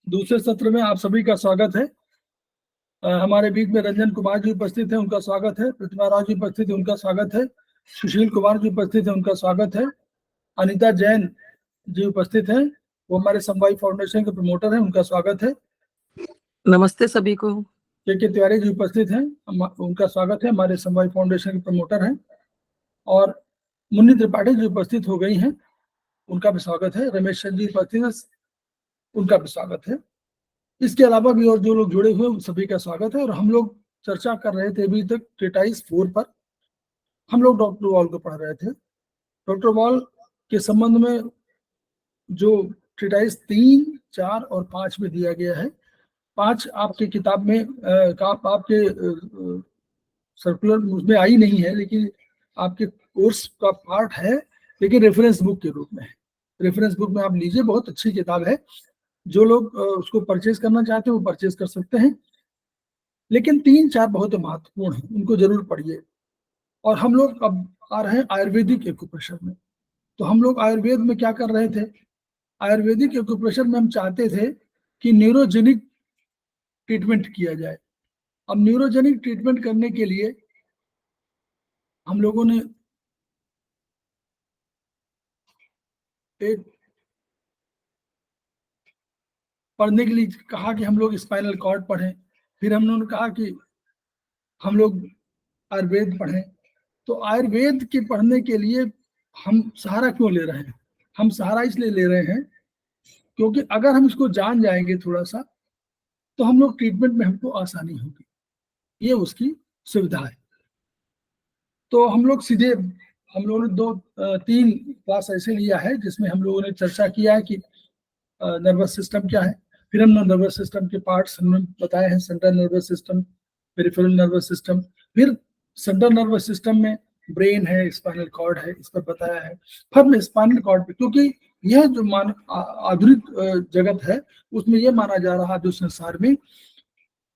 दूसरे सत्र में आप सभी का स्वागत है। हमारे बीच में रंजन कुमार जी उपस्थित हैं, उनका स्वागत है। प्रतिमा राव जी उपस्थित है, उनका स्वागत है। सुशील कुमार जी उपस्थित है, उनका स्वागत है। अनीता जैन जी उपस्थित हैं, वो हमारे समवाय फाउंडेशन के प्रमोटर हैं, उनका स्वागत है। नमस्ते सभी को। के तिवारी जी उपस्थित हैं, उनका स्वागत है, हमारे समवाय फाउंडेशन के प्रमोटर हैं। और मुन्नी त्रिपाठी जी उपस्थित हो गई हैं, उनका भी स्वागत है। रमेश जी उपस्थित है, उनका भी स्वागत है। इसके अलावा भी और जो लोग जुड़े हुए उन सभी का स्वागत है। और हम लोग चर्चा कर रहे थे अभी तक ट्रीटाइज 4 पर। हम लोग डॉक्टर वॉल को पढ़ रहे थे। डॉक्टर वॉल के संबंध में जो ट्रीटाइज 3, 4 और 5 में दिया गया है, 5 आपके किताब में आपके सर्कुलर उसमें आई नहीं है, लेकिन आपके कोर्स का पार्ट है, लेकिन रेफरेंस बुक के रूप में है। रेफरेंस बुक में आप लीजिए, बहुत अच्छी किताब है। जो लोग उसको परचेज करना चाहते हैं वो परचेज कर सकते हैं। लेकिन 3, 4 बहुत महत्वपूर्ण है, उनको जरूर पढ़िए। और हम लोग अब आ रहे हैं आयुर्वेदिक एक्यूप्रेशर में। तो हम लोग आयुर्वेद में क्या कर रहे थे, आयुर्वेदिक एक्यूप्रेशर में हम चाहते थे कि न्यूरोजेनिक ट्रीटमेंट किया जाए। अब न्यूरोजेनिक ट्रीटमेंट करने के लिए हम लोगों ने एक पढ़ने के लिए कहा कि हम लोग स्पाइनल कॉर्ड पढ़ें। फिर हम लोगों ने कहा कि हम लोग आयुर्वेद पढ़ें। तो आयुर्वेद के पढ़ने के लिए हम सहारा क्यों ले रहे हैं? हम सहारा इसलिए ले रहे हैं क्योंकि अगर हम इसको जान जाएंगे थोड़ा सा, तो हम लोग ट्रीटमेंट में हमको आसानी होगी। ये उसकी सुविधा है। तो हम लोग सीधे हम लोगों ने 3 क्लास ऐसे लिया है जिसमें हम लोगों ने चर्चा किया है कि नर्वस सिस्टम क्या है। फिर हमने नर्वस सिस्टम के पार्ट्स हमने बताए हैं, central nervous system, peripheral nervous system. फिर सेंट्रल नर्वस सिस्टम में ब्रेन है, स्पाइनल कॉर्ड है, इस पर बताया है। फिर मैं स्पाइनल कॉर्ड पे, क्योंकि यह जो आधुनिक जगत है उसमें यह माना जा रहा है जो संसार में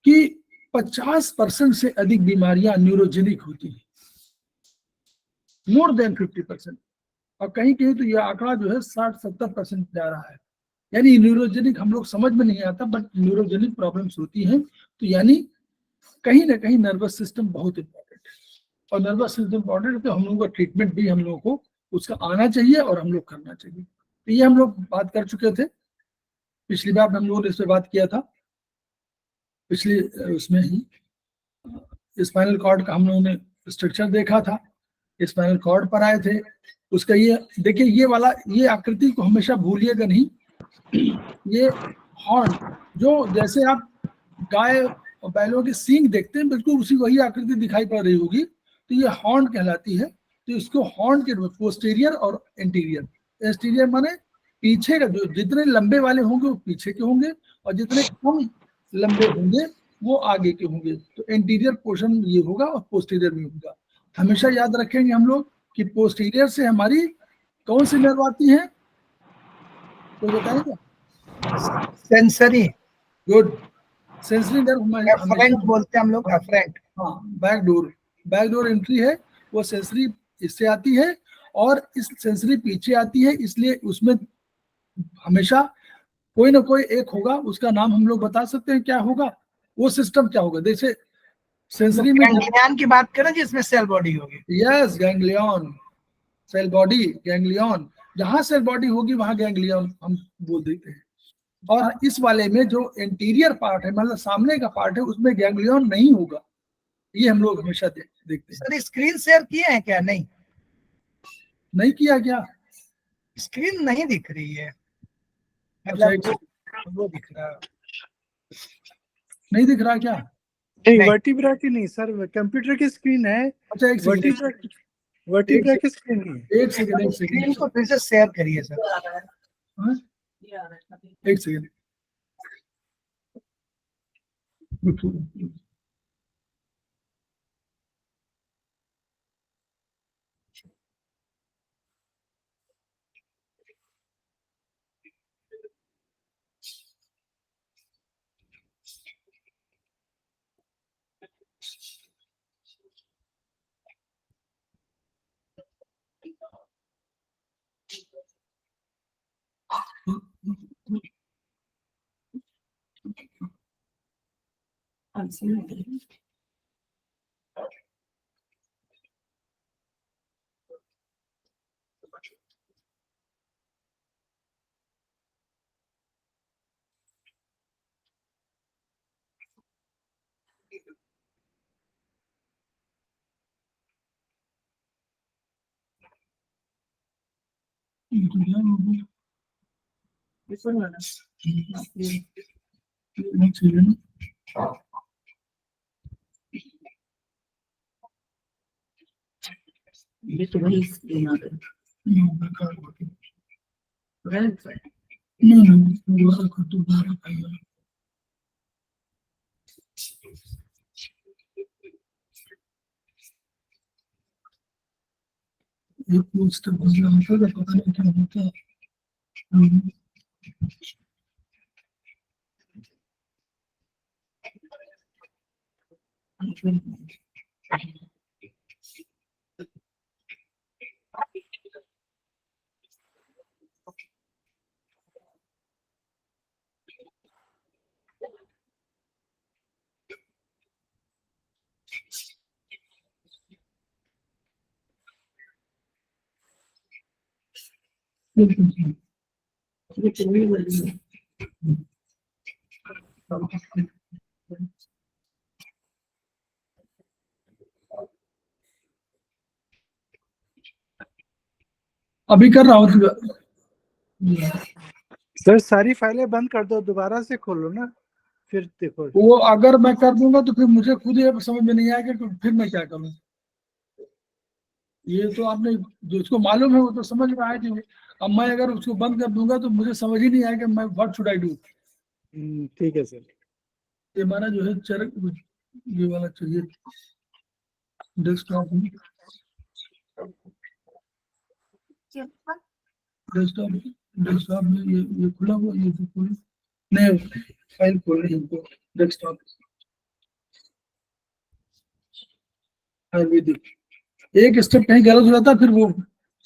कि 50% से अधिक बीमारियां न्यूरोजेनिक होती हैं, मोर देन 50%। और कहीं कहीं तो यह आंकड़ा जो है 60-70% जा रहा है। यानी न्यूरोजेनिक हम लोग समझ में नहीं आता, बट न्यूरोजेनिक प्रॉब्लम्स होती हैं। तो यानी कहीं ना कहीं नर्वस सिस्टम बहुत इंपॉर्टेंट है। और नर्वस सिस्टम इंपॉर्टेंट है तो हम लोगों का ट्रीटमेंट भी हम लोगों को उसका आना चाहिए और हम लोग करना चाहिए। तो ये हम लोग बात कर चुके थे, पिछली बार हम लोगों ने इस पर बात किया था, पिछले उसमें ही स्पाइनल कॉर्ड का हम लोगों ने स्ट्रक्चर देखा था। स्पाइनल कॉर्ड पर आए थे। उसका ये देखिए, ये वाला ये आकृति को हमेशा भूलिएगा नहीं। ये हॉर्न, जो जैसे आप गाय और बैलों के सींग देखते हैं, बिल्कुल उसी वही आकृति दिखाई पड़ रही होगी। तो ये हॉर्न कहलाती है। तो इसको हॉर्न के रूप, पोस्टीरियर और एंटीरियर। एंटीरियर माने पीछे का, जो जितने लंबे वाले होंगे वो पीछे के होंगे, और जितने कम लंबे होंगे वो आगे के होंगे। तो एंटीरियर पोर्शन ये होगा और पोस्टीरियर भी होगा। हमेशा याद रखेंगे हम लोग कि पोस्टीरियर से हमारी कौन सी नर्व आती है, कोई बताएगा? Sensory. Good. Sensory nerve afferent बोलते हैं हम लोग, एफरेंट। हाँ, बैकडोर एंट्री है, वो सेंसरी इससे आती है और इस सेंसरी पीछे आती है। इसलिए उसमें हमेशा कोई ना कोई एक होगा, उसका नाम हम लोग बता सकते हैं क्या होगा, वो सिस्टम क्या होगा। जैसे सेंसरी में गैंग्लियन की बात करें जिसमें सेल बॉडी होगी। Yes, ganglion, cell body, ganglion. जहां सेल बॉडी होगी वहां गैंग्लियन हम बोल देते हैं। और इस वाले में जो इंटीरियर पार्ट है, मतलब सामने का पार्ट है, उसमें गैंग्लियन नहीं होगा। ये हम लोग हमेशा देखते हैं। सर स्क्रीन शेयर किए हैं क्या? नहीं किया क्या? स्क्रीन नहीं दिख रही है, अच्छा, मतलब वो दिख रहा है। नहीं दिख रहा क्या? नहीं, वर्टिब्रा की नहीं सर, कंप्यूटर की स्क्रीन है। अच्छा, एक सेकंड, वर्टिब्रा की स्क्रीन नहीं है। एक सेकंड स्क्रीन को फिर से शेयर करिए सर। एक सेकंड। ये तो वही स्क्रीन आ गई। एक पोस्ट बदला होता था, पता नहीं क्या होता। ये तो वही वाली है। अभी कर रहा हूँ। सर सारी फाइलें बंद कर दो, दोबारा से खोलो ना, फिर देखो। वो अगर मैं कर दूंगा तो फिर मुझे खुद ये समझ में नहीं आएगा कि फिर मैं क्या करूं। ये तो आपने जिसको मालूम है वो तो समझ रहा है कि अब मैं अगर उसको बंद कर दूंगा तो मुझे समझ ही नहीं आएगा मैं व्हाट शुड आई डू। ठीक है सर। ये हमारा जो है चरक ये वाला चाहिए डेस्कटॉप डेस्कटॉप में ये खुला हुआ, ये तो खोल नहीं, फाइल खोल रही है डेस्कटॉप। एक स्टेप कहीं गलत हो जाता है फिर वो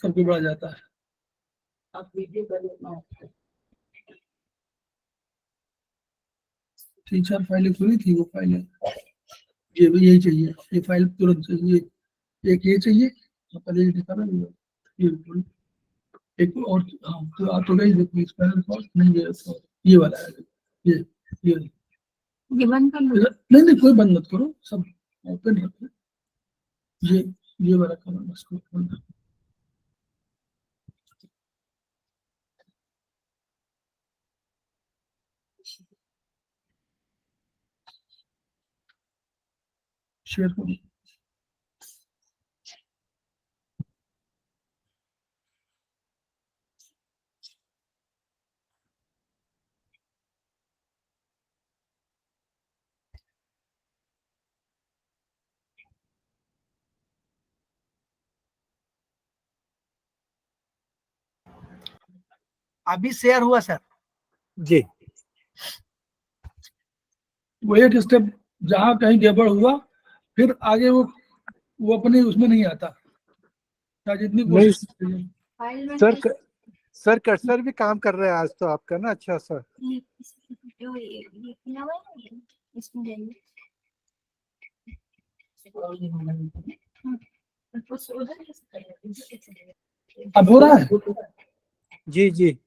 सबको बढ़ा जाता है। आप वीडियो कर लेना। 3-4 फाइलें खुली थी, वो फाइलें ये भी यही चाहिए, ये फाइल तुरंत चाहिए, एक ये चाहिए पहले ये दिखा रहा है, ये खोल। एक और हाँ तो आप तो गई देखो इस पैनल पर नहीं, ये वाला है, ये बंद कर लो। नहीं नहीं कोई बंद मत करो, सब ओपन रखो। ये वाला करो बस को खोलना। शेयर करो। अभी शेयर हुआ सर। जी। वो एक स्टेप जहाँ कहीं गड़बड़ हुआ फिर आगे वो अपने उसमें नहीं आता, चाहे जितनी नहीं कोशिश करिए। सर, सर कर्सर भी काम कर रहा है आज तो आपका ना, अच्छा सर। अब हो रहा है। जी जी।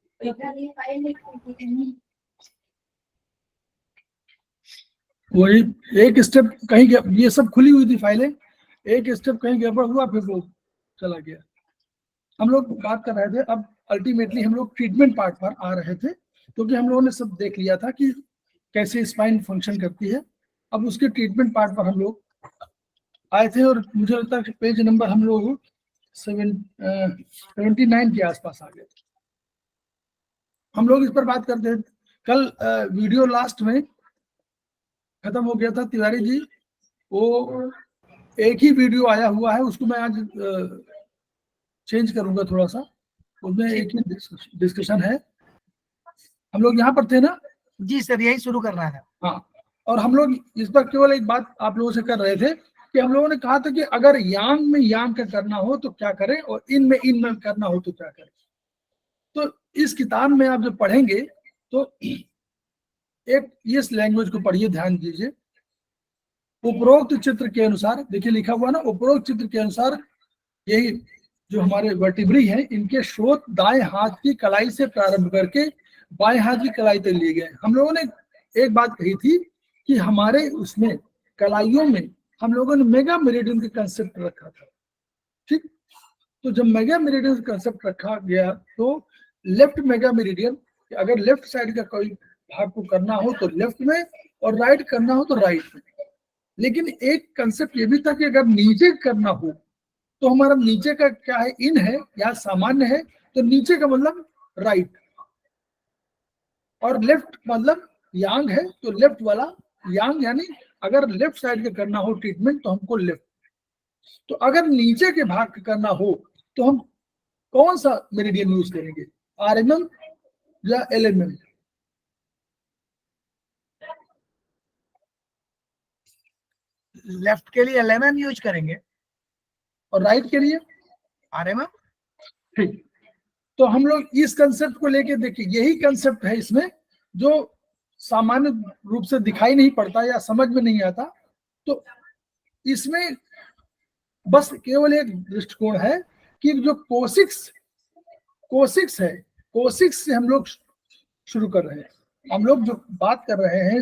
वही एक स्टेप कहीं ये सब खुली हुई थी फाइलें, एक स्टेप कहीं गड़बड़ हुआ फिर वो चला गया। हम लोग बात कर रहे थे, अब अल्टीमेटली हम लोग ट्रीटमेंट पार्ट पर आ रहे थे क्योंकि हम लोगों ने सब देख लिया था कि कैसे स्पाइन फंक्शन करती है। अब उसके ट्रीटमेंट पार्ट पर हम लोग आए थे और मुझे लगता है कि पेज नंबर हम लोग 79 के आसपास आ गए थे। हम लोग इस पर बात करते थे कल, वीडियो लास्ट में खत्म हो गया था। तिवारी जी वो एक ही वीडियो आया हुआ है, उसको मैं आज चेंज करूंगा थोड़ा सा, उसमें एक ही डिस्कशन है। हम लोग यहाँ पर थे ना? जी सर, यही शुरू करना है। हाँ, और हम लोग इस पर केवल एक बात आप लोगों से कर रहे थे कि हम लोगों ने कहा था कि अगर यांग में यांग का करना हो तो क्या करें और इन में करना हो तो क्या करें। तो इस किताब में आप जब पढ़ेंगे तो एक इस लैंग्वेज को पढ़िए, ध्यान दीजिए। उपरोक्त चित्र के अनुसार, देखिए लिखा हुआ ना, उपरोक्त चित्र के अनुसार यही जो हमारे वर्टिब्री हैं, इनके स्रोत दाएं हाथ की कलाई से प्रारंभ करके बाएं हाथ की कलाई तक लिए गए। हम लोगों ने एक बात कही थी कि हमारे उसमें कलाइयों में हम लोगों ने मेगा मेरिडियन का कंसेप्ट रखा था, ठीक। तो जब मेगा मेरिडियन का कंसेप्ट रखा गया तो लेफ्ट मेगा मेरिडियन, अगर लेफ्ट साइड का कोई भाग को करना हो तो लेफ्ट में और राइट करना हो तो राइट में। लेकिन एक कंसेप्ट ये भी था कि अगर नीचे करना हो तो हमारा नीचे का क्या है, इन है या सामान्य है, तो नीचे का मतलब राइट, और लेफ्ट मतलब यांग है, तो लेफ्ट वाला यांग, यानी अगर लेफ्ट साइड का करना हो ट्रीटमेंट तो हमको लेफ्ट। तो अगर नीचे के भाग का करना हो तो हम कौन सा मेरिडियन यूज करेंगे, आरएमएम या एलएमएम? लेफ्ट के लिए एलएमएम यूज करेंगे और राइट के लिए आरएमएम। ठीक। तो हम लोग इस कंसेप्ट को लेके देखिए, यही कंसेप्ट है इसमें जो सामान्य रूप से दिखाई नहीं पड़ता या समझ में नहीं आता। तो इसमें बस केवल एक दृष्टिकोण है कि जो कोसिक्स है, कोसिक्स से हम लोग शुरू कर रहे हैं। हम लोग जो बात कर रहे हैं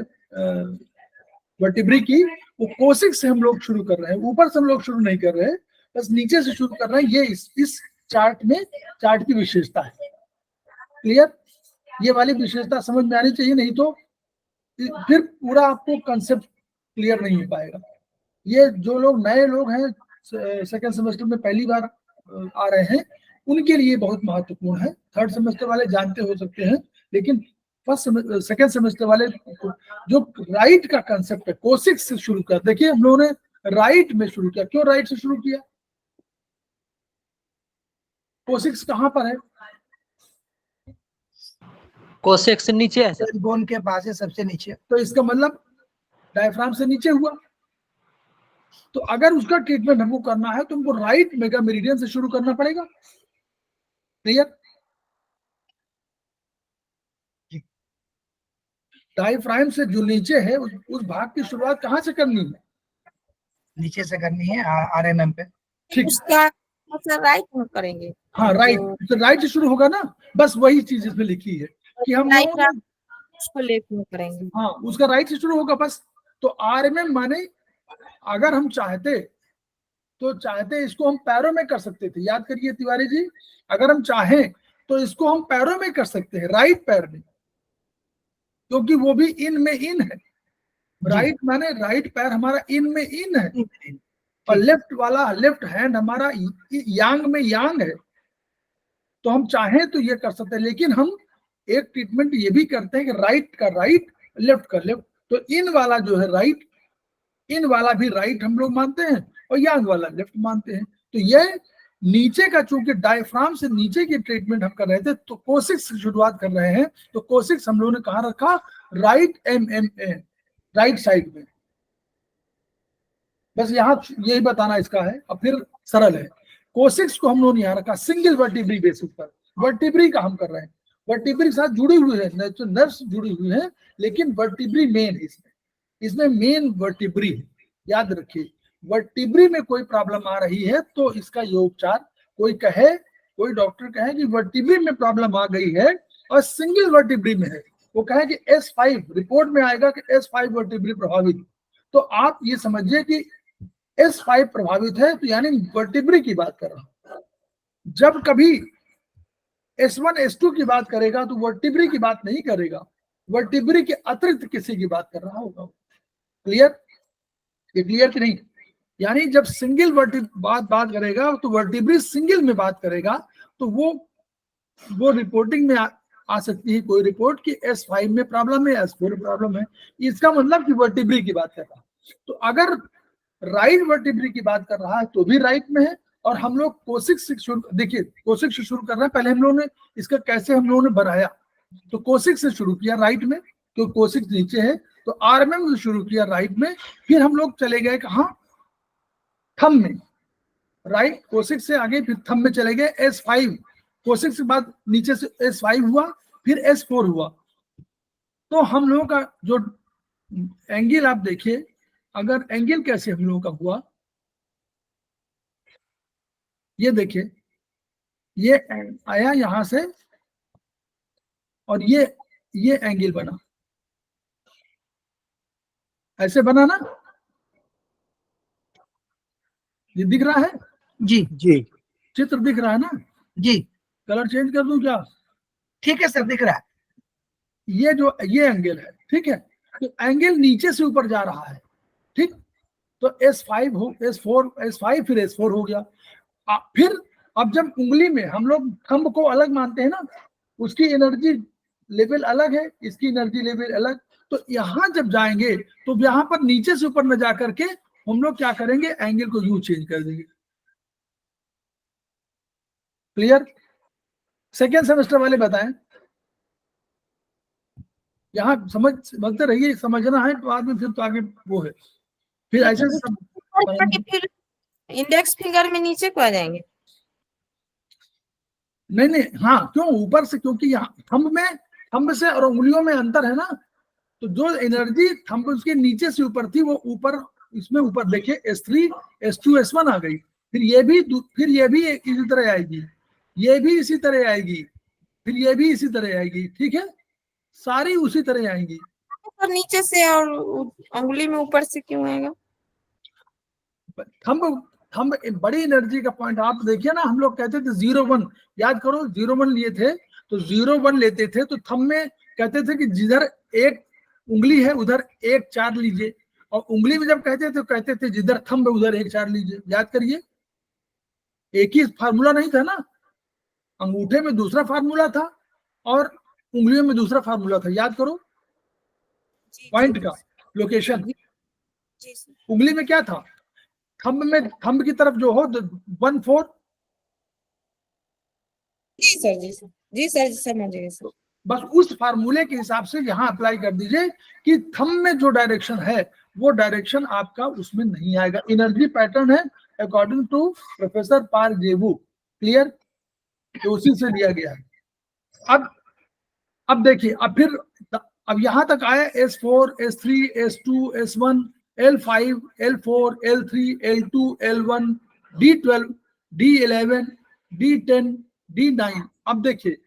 वर्टिब्री की, वो कोसिक्स से हम लोग शुरू कर रहे हैं, ऊपर से हम लोग शुरू नहीं कर रहे हैं, बस नीचे से शुरू कर रहे हैं। ये इस चार्ट में, चार्ट की विशेषता है। क्लियर? ये वाली विशेषता समझ में आनी चाहिए, नहीं तो फिर पूरा आपको कंसेप्ट क्लियर नहीं हो पाएगा। ये जो लोग नए लोग हैं, सेकेंड सेमेस्टर में पहली बार आ रहे हैं, उनके लिए बहुत महत्वपूर्ण है। थर्ड सेमेस्टर वाले जानते हो सकते हैं, लेकिन सेकेंड सेमेस्टर वाले जो राइट का कंसेप्ट है, कोसिक्स से शुरू कर। देखिए हम लोगों ने राइट में शुरू किया। क्यों राइट से शुरू किया? कोसिक्स कहाँ पर है? कोसेक्स नीचे है सर, बोन के पास है, सबसे नीचे। तो इसका मतलब डायफ्राम से नीचे हुआ। तो अगर उसका ट्रीटमेंट हमको करना है तो हमको राइट मेगा मेरिडियन से शुरू करना पड़ेगा। क्लियर? डायफ्राम से जो नीचे है उस भाग की शुरुआत कहाँ से करनी है? नीचे से करनी है आरएमएम पे। ठीक, सर राइट में करेंगे। हाँ राइट, तो राइट से शुरू होगा ना। बस वही चीज इसमें लिखी है कि हम लोग उसको लेफ्ट में करेंगे। हाँ, उसका राइट से शुरू होगा बस। तो आरएमएम माने अगर हम चाहते इसको हम पैरों में कर सकते थे। याद करिए तिवारी जी, अगर हम चाहें तो इसको हम पैरों में कर सकते हैं, राइट पैर में, क्योंकि वो भी इन में इन है। राइट माने राइट पैर हमारा इन में इन है, और लेफ्ट वाला, लेफ्ट हैंड हमारा यांग में यांग है। तो हम चाहें तो ये कर सकते हैं, लेकिन हम एक ट्रीटमेंट ये भी करते हैं कि राइट का राइट, लेफ्ट का लेफ्ट। तो इन वाला जो है राइट, इन वाला भी राइट हम लोग मानते हैं और यांग वाला लेफ्ट मानते हैं। तो ये नीचे का, चूंकि डायफ्राम से नीचे की ट्रीटमेंट हम कर रहे थे, तो कोसिक्स से शुरुआत कर रहे हैं। तो कोसिक्स हम लोगों ने कहाँ रखा? राइट MMA, राइट साइड में। बस यहाँ यही बताना इसका है, और फिर सरल है। कोसिक्स को हम लोगों ने यहाँ रखा सिंगल वर्टिब्री बेसिस पर। वर्टिब्री का हम कर रहे हैं, वर्टिब्री के साथ जुड़ी हुई है, नर्व्स जुड़ी हुई है, लेकिन वर्टिब्री मेन है इसमें मेन वर्टिब्री है। याद रखिए, वर्टिब्री में कोई प्रॉब्लम आ रही है तो इसका ये उपचार, कोई डॉक्टर कहे कि वर्टिब्री में प्रॉब्लम आ गई है और सिंगल वर्टिब्री में है, वो कहे कि S5 रिपोर्ट में आएगा कि S5 वर्टिब्री प्रभावित, तो आप ये समझिए कि S5 प्रभावित है, तो यानी वर्टिब्री की बात कर रहा हूं। जब कभी S1 S2 की बात करेगा तो वर्टिब्री की बात नहीं करेगा, वर्टिब्री के अतिरिक्त किसी की बात कर रहा होगा। क्लियर? ये क्लियर कि नहीं? यानी जब सिंगल बात करेगा तो वर्टिब्री सिंगल में बात करेगा, तो वो रिपोर्टिंग में आ सकती है कोई रिपोर्ट कि S5 में प्रॉब्लम है, S4 में प्रॉब्लम है। इसका मतलब कि वर्टिब्री की बात कर रहा है। तो अगर राइट वर्टिब्री की बात कर रहा है तो भी राइट में है। और हम लोग कोसिक्स से शुरू, देखिए कोसिक्स से शुरू कर रहे हैं। पहले हम लोगों ने इसका कैसे हम लोगों ने बनाया, तो कोसिक्स से शुरू किया राइट में, तो कोसिक्स नीचे है, तो आरएमएम से शुरू किया राइट में। फिर हम लोग चले गए कहाँ? थंब में। राइट कोसिक्स से आगे फिर थंब में चले गए S5, कोसिक्स के बाद नीचे से S5 हुआ, फिर S4 हुआ। तो हम लोगों का जो एंगल आप देखिए, अगर एंगल कैसे हम लोगों का हुआ, ये देखिए, ये आया यहां से और ये एंगल बना, ऐसे बना ना, ये दिख रहा है, जी जी चित्र दिख रहा है ना, जी कलर चेंज कर दूं क्या? ठीक है सर, दिख रहा है। ये एंगल है, ठीक है, तो एंगल नीचे से ऊपर जा रहा है, ठीक, तो S5 हो, S4, S5 फिर S4 हो गया। फिर अब जब उंगली में हम लोग थंब को अलग मानते हैं ना, उसकी एनर्जी लेवल अलग है, इसकी एनर्जी लेवल अलग, तो यहां जब जाएंगे तो यहां पर नीचे से ऊपर में जाकर के हम लोग क्या करेंगे, एंगल को यूं चेंज कर देंगे। क्लियर? सेकेंड सेमेस्टर वाले बताएं, यहाँ समझते रहिए, समझना है तो आदमी फिर तो आगे वो है, फिर ऐसे सब फिर इंडेक्स फिंगर में नीचे को आ जाएंगे। नहीं नहीं, हाँ क्यों ऊपर से, क्योंकि यहाँ थंब से और उंगलियों में अंतर है ना, तो जो एनर्जी थंब उसके नीचे से ऊपर थी वो ऊपर, इसमें ऊपर देखिए S3 S2 S1 आ गई, फिर ये भी इसी तरह आएगी, ये भी इसी तरह आएगी, फिर ये भी इसी तरह आएगी, ठीक है, सारी उसी तरह आएंगी। और नीचे से और उंगली में ऊपर से क्यों आएगा? थंब बड़ी एनर्जी का पॉइंट, आप देखिए ना, हम लोग कहते थे 0-1, याद करो 0-1 लिए थे, तो 0-1 लेते थे तो थंब में कहते थे कि जिधर एक उंगली है उधर 1-4 लीजिए, और उंगली में जब कहते थे तो कहते थे जिधर थंब है उधर 1-4 लीजिए। याद करिए, एक ही फार्मूला नहीं था ना, अंगूठे में दूसरा फार्मूला था और उंगलियों में दूसरा फार्मूला था, याद करो पॉइंट का लोकेशन। जी सर। उंगली में क्या था, थंब की तरफ जो हो 1-4, जी सर, जी सर, जी सर, समझ गए सर। बस उस फार्मूले के हिसाब से यहाँ अप्लाई कर दीजिए कि थंब में जो डायरेक्शन है वो डायरेक्शन आपका उसमें नहीं आएगा। एनर्जी पैटर्न है अकॉर्डिंग टू प्रोफेसर पारजेवू। क्लियर? तो उसी से लिया गया है। अब देखिए, अब यहां तक आया S4 S3 S2 S1 L5 L4 L3 L2 L1 D12 D11 D10 D9। अब देखिए,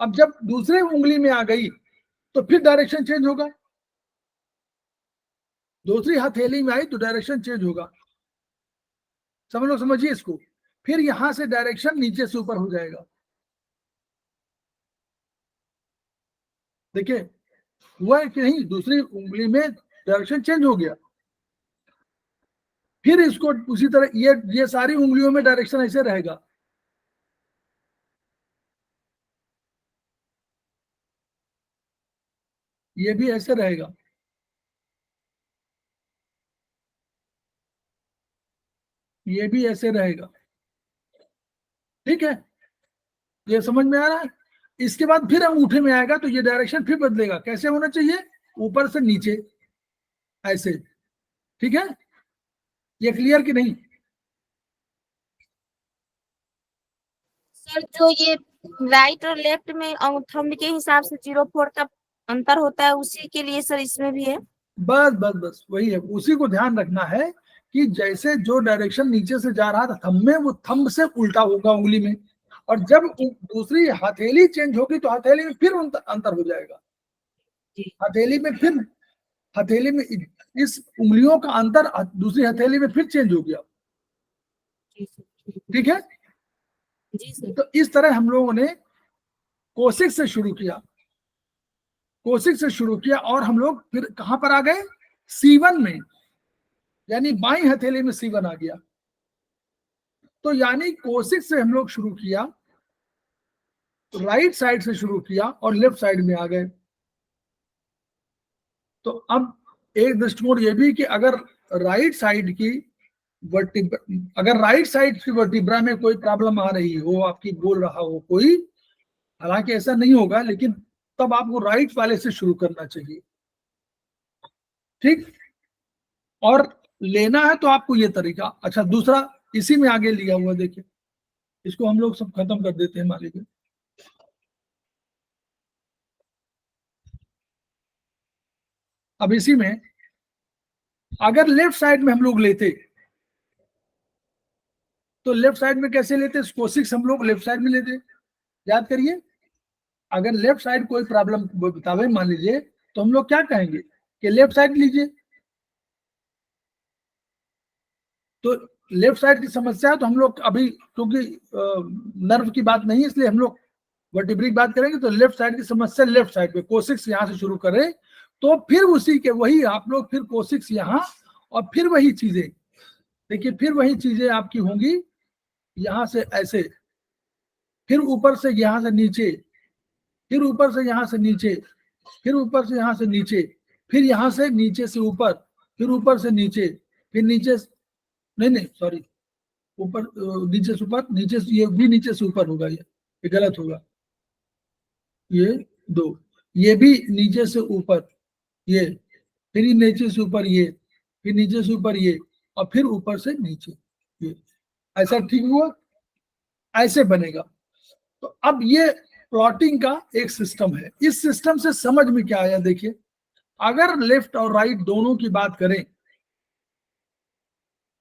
अब जब दूसरे उंगली में आ गई तो फिर डायरेक्शन चेंज होगा, दूसरी हथेली में आई तो डायरेक्शन चेंज होगा, समझिए इसको, फिर यहां से डायरेक्शन नीचे से ऊपर हो जाएगा। देखिए हुआ है कि नहीं, दूसरी उंगली में डायरेक्शन चेंज हो गया, फिर इसको उसी तरह ये सारी उंगलियों में डायरेक्शन ऐसे रहेगा, ये भी ऐसे रहेगा, ये भी ऐसे रहेगा, ठीक है, ये समझ में आ रहा है? इसके बाद फिर अंगूठे में आएगा तो ये डायरेक्शन फिर बदलेगा, कैसे होना चाहिए, ऊपर से नीचे ऐसे, ठीक है, ये क्लियर कि नहीं? सर जो ये राइट और लेफ्ट में थंब के हिसाब से 0-4 का अंतर होता है, उसी के लिए सर इसमें भी है। बस वही है, उसी को ध्यान रखना है कि जैसे जो डायरेक्शन नीचे से जा रहा था थंब में, वो थंब से उल्टा होगा उंगली में, और जब दूसरी हथेली चेंज होगी तो हथेली में फिर अंतर हो जाएगा, हथेली में इस उंगलियों का अंतर दूसरी हथेली में फिर चेंज हो गया, ठीक है। जी सर। तो इस तरह हम लोगों ने कोशिक से शुरू किया और हम लोग फिर कहां पर आ गए, C1 में, यानी बाई हथेली में C1 आ गया। तो यानी कोशिक से हम लोग शुरू किया, राइट साइड से शुरू किया और लेफ्ट साइड में आ गए। तो अब एक दृष्टिकोण ये भी कि अगर राइट साइड की वर्टिब्रा में कोई प्रॉब्लम आ रही हो, आपकी बोल रहा हो कोई, हालांकि ऐसा नहीं होगा, लेकिन तब आपको राइट वाले से शुरू करना चाहिए, ठीक, और लेना है तो आपको ये तरीका। अच्छा, दूसरा इसी में आगे लिया हुआ, देखिए इसको हम लोग सब खत्म कर देते हैं, मान लीजिए अब इसी में अगर लेफ्ट साइड में हम लोग लेते तो लेफ्ट साइड में कैसे लेते, कोसिक्स हम लोग लेफ्ट साइड में लेते, याद करिए। अगर लेफ्ट साइड कोई प्रॉब्लम बतावे मान लीजिए, तो हम लोग क्या कहेंगे कि लेफ्ट साइड लीजिए। तो लेफ्ट साइड की समस्या है, तो हम लोग अभी क्योंकि नर्व की बात नहीं है इसलिए हम लोग वर्टिब्री की बात करेंगे। तो लेफ्ट साइड की समस्या लेफ्ट साइड पे, कोसिक्स यहाँ से शुरू करें तो फिर उसी के वही आप लोग फिर कोसिक्स यहाँ, और फिर वही चीजें देखिए, फिर वही चीजें आपकी होंगी यहाँ से ऐसे, फिर ऊपर से यहाँ से नीचे, फिर ऊपर से यहाँ से नीचे, फिर ऊपर से यहाँ से नीचे, फिर यहाँ से नीचे से ऊपर, फिर ऊपर से नीचे, फिर नीचे, नहीं सॉरी, ऊपर नीचे से ऊपर, नीचे से, ये भी नीचे से ऊपर होगा, ये गलत होगा, ये दो, ये भी नीचे से ऊपर, ये फिर नीचे से ऊपर, ये फिर नीचे से ऊपर, ये और फिर ऊपर से नीचे, ये ऐसा ठीक हुआ, ऐसे बनेगा। तो अब ये प्लॉटिंग का एक सिस्टम है। इस सिस्टम से समझ में क्या आया, देखिए अगर लेफ्ट और राइट दोनों की बात करें,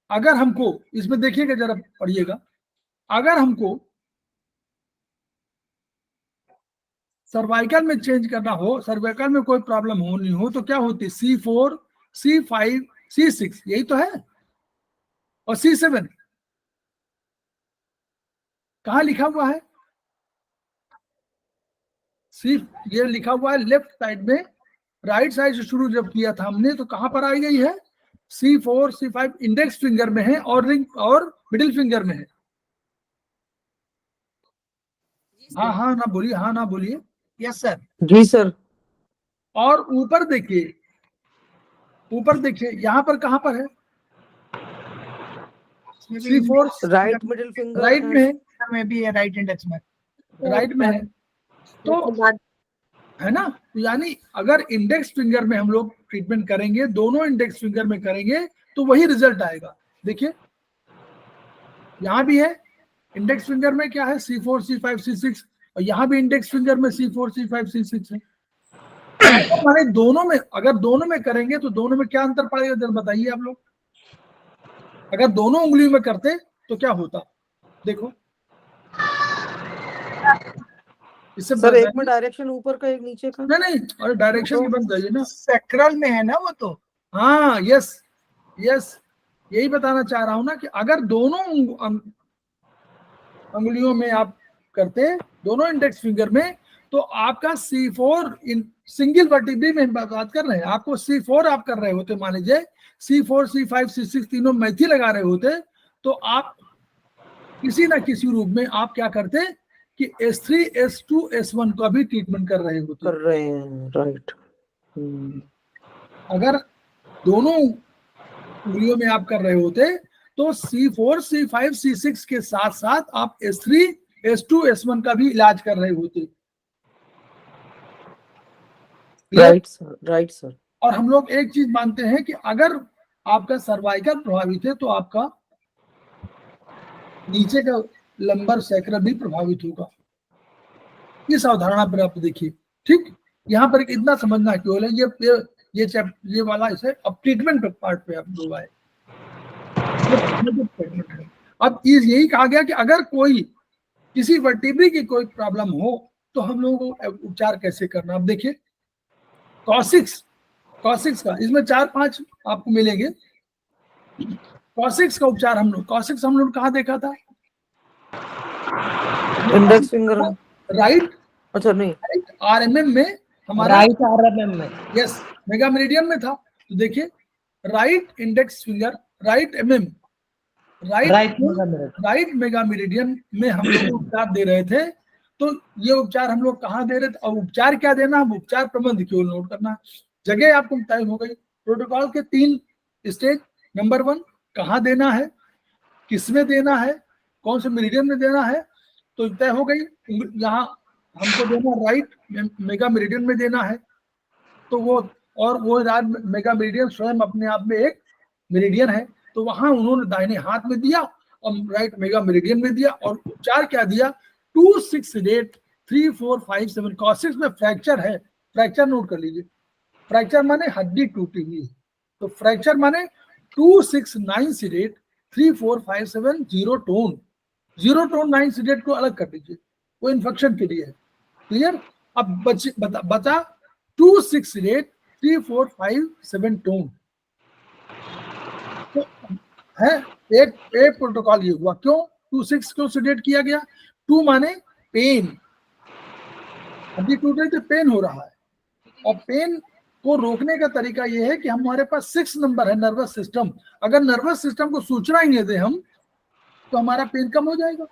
अगर हमको इसमें देखिएगा जरा पढ़िएगा, अगर हमको सर्वाइकल में चेंज करना हो, सर्वाइकल में कोई प्रॉब्लम होनी हो तो क्या होती है, C4, C5, C6 यही तो है, और C7 कहाँ लिखा हुआ है, सिर्फ ये लिखा हुआ है लेफ्ट साइड में, राइट साइड से शुरू जब किया था हमने तो कहां पर आई गई है, C4, C5 इंडेक्स फिंगर में है और रिंग और मिडिल फिंगर में है। हाँ ना बोलिए, हाँ ना बोलिए। Yes sir. जी सर। और ऊपर देखिए, ऊपर देखिए यहाँ पर कहां पर है, C4 right middle finger right में है, में भी है, राइट इंडेक्स में, राइट में है, तो है ना। तो यानी अगर इंडेक्स फिंगर में हम लोग ट्रीटमेंट करेंगे, दोनों इंडेक्स फिंगर में करेंगे तो वही रिजल्ट आएगा। देखिए यहाँ भी है इंडेक्स फिंगर में क्या है, C4, C5, C6, और यहाँ भी इंडेक्स फिंगर में C4, C5, C6 है। हमारे दोनों में, अगर दोनों में करेंगे तो दोनों में क्या अंतर पड़ेगा, जरा बताइए आप लोग। अगर दोनों उंगलियों में करते तो क्या होता, देखो इससे सर एक में डायरेक्शन ऊपर का, एक नीचे का। नहीं और डायरेक्शन की बन जाइए ना, सैक्रल में है ना वो तो। हाँ यस यही बताना चाह रहा हूं ना कि अगर दोनों अंगुलियों में आप करते, दोनों इंडेक्स फिंगर में, तो आपका C4 सिंगल वर्टिब्री में बात कर रहे हैं, आपको C4 आप कर रहे होते, मान लीजिए C4, C5, C6 तीनों मैथी लगा रहे होते, तो आप किसी ना किसी रूप में आप क्या करते कि S3, S2, S1 का भी ट्रीटमेंट कर रहे होते, कर रहे हैं, राइट। अगर दोनों उंगलियों में आप कर रहे होते तो C4, C5, C6 के साथ साथ आप S3, S2, S1 का भी इलाज कर रहे होते। Right sir, right sir. और हम लोग एक चीज मानते हैं कि अगर आपका सर्वाइकल प्रभावित है तो आपका नीचे का लंबर सैक्रम भी प्रभावित होगा। इस अवधारणा पर आप देखिए, ठीक। यहाँ पर इतना समझना क्यों है, ये वाला इसे अब ट्रीटमेंट पार्ट पे आप लोग आए। अब यही कहा गया कि अगर कोई किसी वर्टिब्री की कोई प्रॉब्लम हो तो हम लोगों को उपचार कैसे करना। अब देखिए कॉसिक्स का इसमें 4-5 आपको मिलेंगे। कॉसिक्स का उपचार हम लोग कहाँ देखा था, इंडेक्स फिंगर, राइट, अच्छा नहीं, RMM में हमारा, राइट RMM में, यस मेगा मेरिडियन में था। तो देखिए right index finger, right MM, right mega meridian में हम लोग उपचार दे रहे थे। तो ये उपचार हम लोग कहाँ दे रहे थे, अब उपचार क्या देना, हम उपचार प्रबंध क्यों नोट करना। जगह आपको तय हो गई, प्रोटोकॉल के 3 स्टेज। नंबर 1 कहाँ देना है, किसमें देना है, कौन से मेरिडियन में देना है, तो तय हो गई। यहाँ हमको देना राइट मेगा मेरिडियन में देना है, तो वो मेगा मेरिडियन स्वयं अपने आप में एक मेरिडियन है, तो वहां उन्होंने दाहिने हाथ में दिया और राइट मेगा मेरिडियन में दिया। और उपचार क्या दिया, 2, 6, 8, 3, 4, 5, 7। कॉसिक्स में फ्रैक्चर है, फ्रैक्चर नोट कर लीजिए। फ्रैक्चर माने हड्डी टूटी हुई, तो फ्रैक्चर माने 269 seeded 3457 zero tone. Zero tone 9 seeded को अलग कर दीजिए, वो इन्फेक्शन के लिए है। क्लियर? अब बचा 26 सीडेट 3457 टोन। तो है एक प्रोटोकॉल ये हुआ। क्यों 26 क्यों सीडेट किया गया? 2 माने पेन, हड्डी टूटे तो पेन हो रहा है, और पेन को रोकने का तरीका ये है कि हमारे पास 6 नंबर है नर्वस सिस्टम। अगर नर्वस सिस्टम को सूचना ही नहीं दे हम, तो हमारा पेन कम हो जाएगा।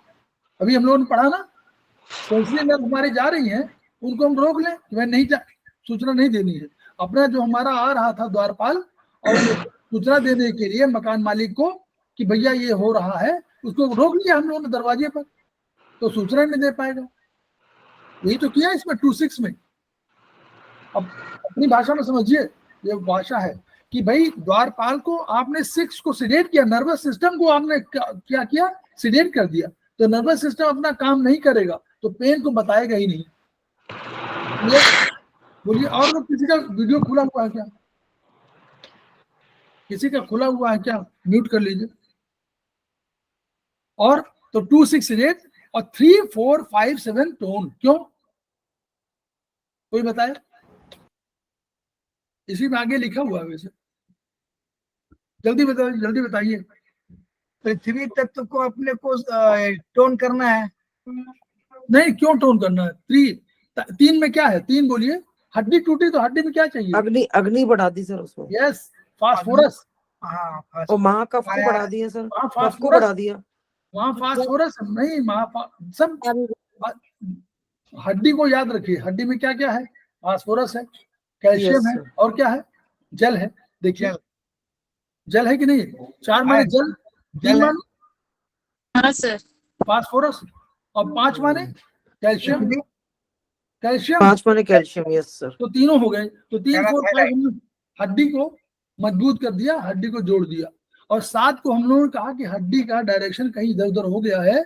अभी हम लोगों ने पढ़ा ना, सेंसरी नर्व हमारी जा रही हैं, उनको हम रोक लें कि मैं नहीं सूचना नहीं देनी है। अपना जो हमारा आ रहा था द्वारपाल, और सूचना देने के लिए मकान मालिक को कि भैया ये हो रहा है, उसको रोक लिया हम लोगों ने दरवाजे पर, तो सूचना नहीं दे पाएगा। यही तो किया इसमें 26 में। अब अपनी भाषा में समझिए, ये भाषा है कि भाई द्वारपाल को आपने 6 को सीडेट किया, नर्वस सिस्टम को आपने क्या किया? सीडेट कर दिया। तो नर्वस सिस्टम अपना काम नहीं करेगा, तो पेन को बताएगा ही नहीं। बोलिए, और लोग किसी का वीडियो खुला हुआ है क्या? किसी का खुला हुआ है क्या? म्यूट कर लीजिए। और तो 268 और 3457 टोन। क्यों? कोई बताए? इसी में आगे लिखा हुआ है वैसे। जल्दी बताइए, जल्दी बताइए। पृथ्वी तत्व को अपने को टोन करना है। नहीं, क्यों टोन करना है? 3 में क्या है? 3 बोलिए। हड्डी टूटी तो हड्डी में क्या चाहिए? अग्नि बढ़ा दी सर उसमें। Yes, phosphorus. हाँ, और महाकफ को बढ़ा दिया सर, कफ को बढ़ा दिया। वहाँ फास्फोरस नहीं, सब हड्डी को याद रखिए। हड्डी में क्या क्या है? फास्फोरस है, कैल्शियम है, और क्या है? जल है। देखिए जल है कि नहीं? 4 माने जल, 3 माने हाँ सर फास्फोरस, और 5 माने कैल्शियम। 5 माने कैल्शियम। Yes sir. तो तीनों हो गए। तो 3 4 5 हड्डी को मजबूत कर दिया, हड्डी को जोड़ दिया। और 7 को हम लोगों ने कहा कि हड्डी का डायरेक्शन कहीं इधर उधर हो गया है,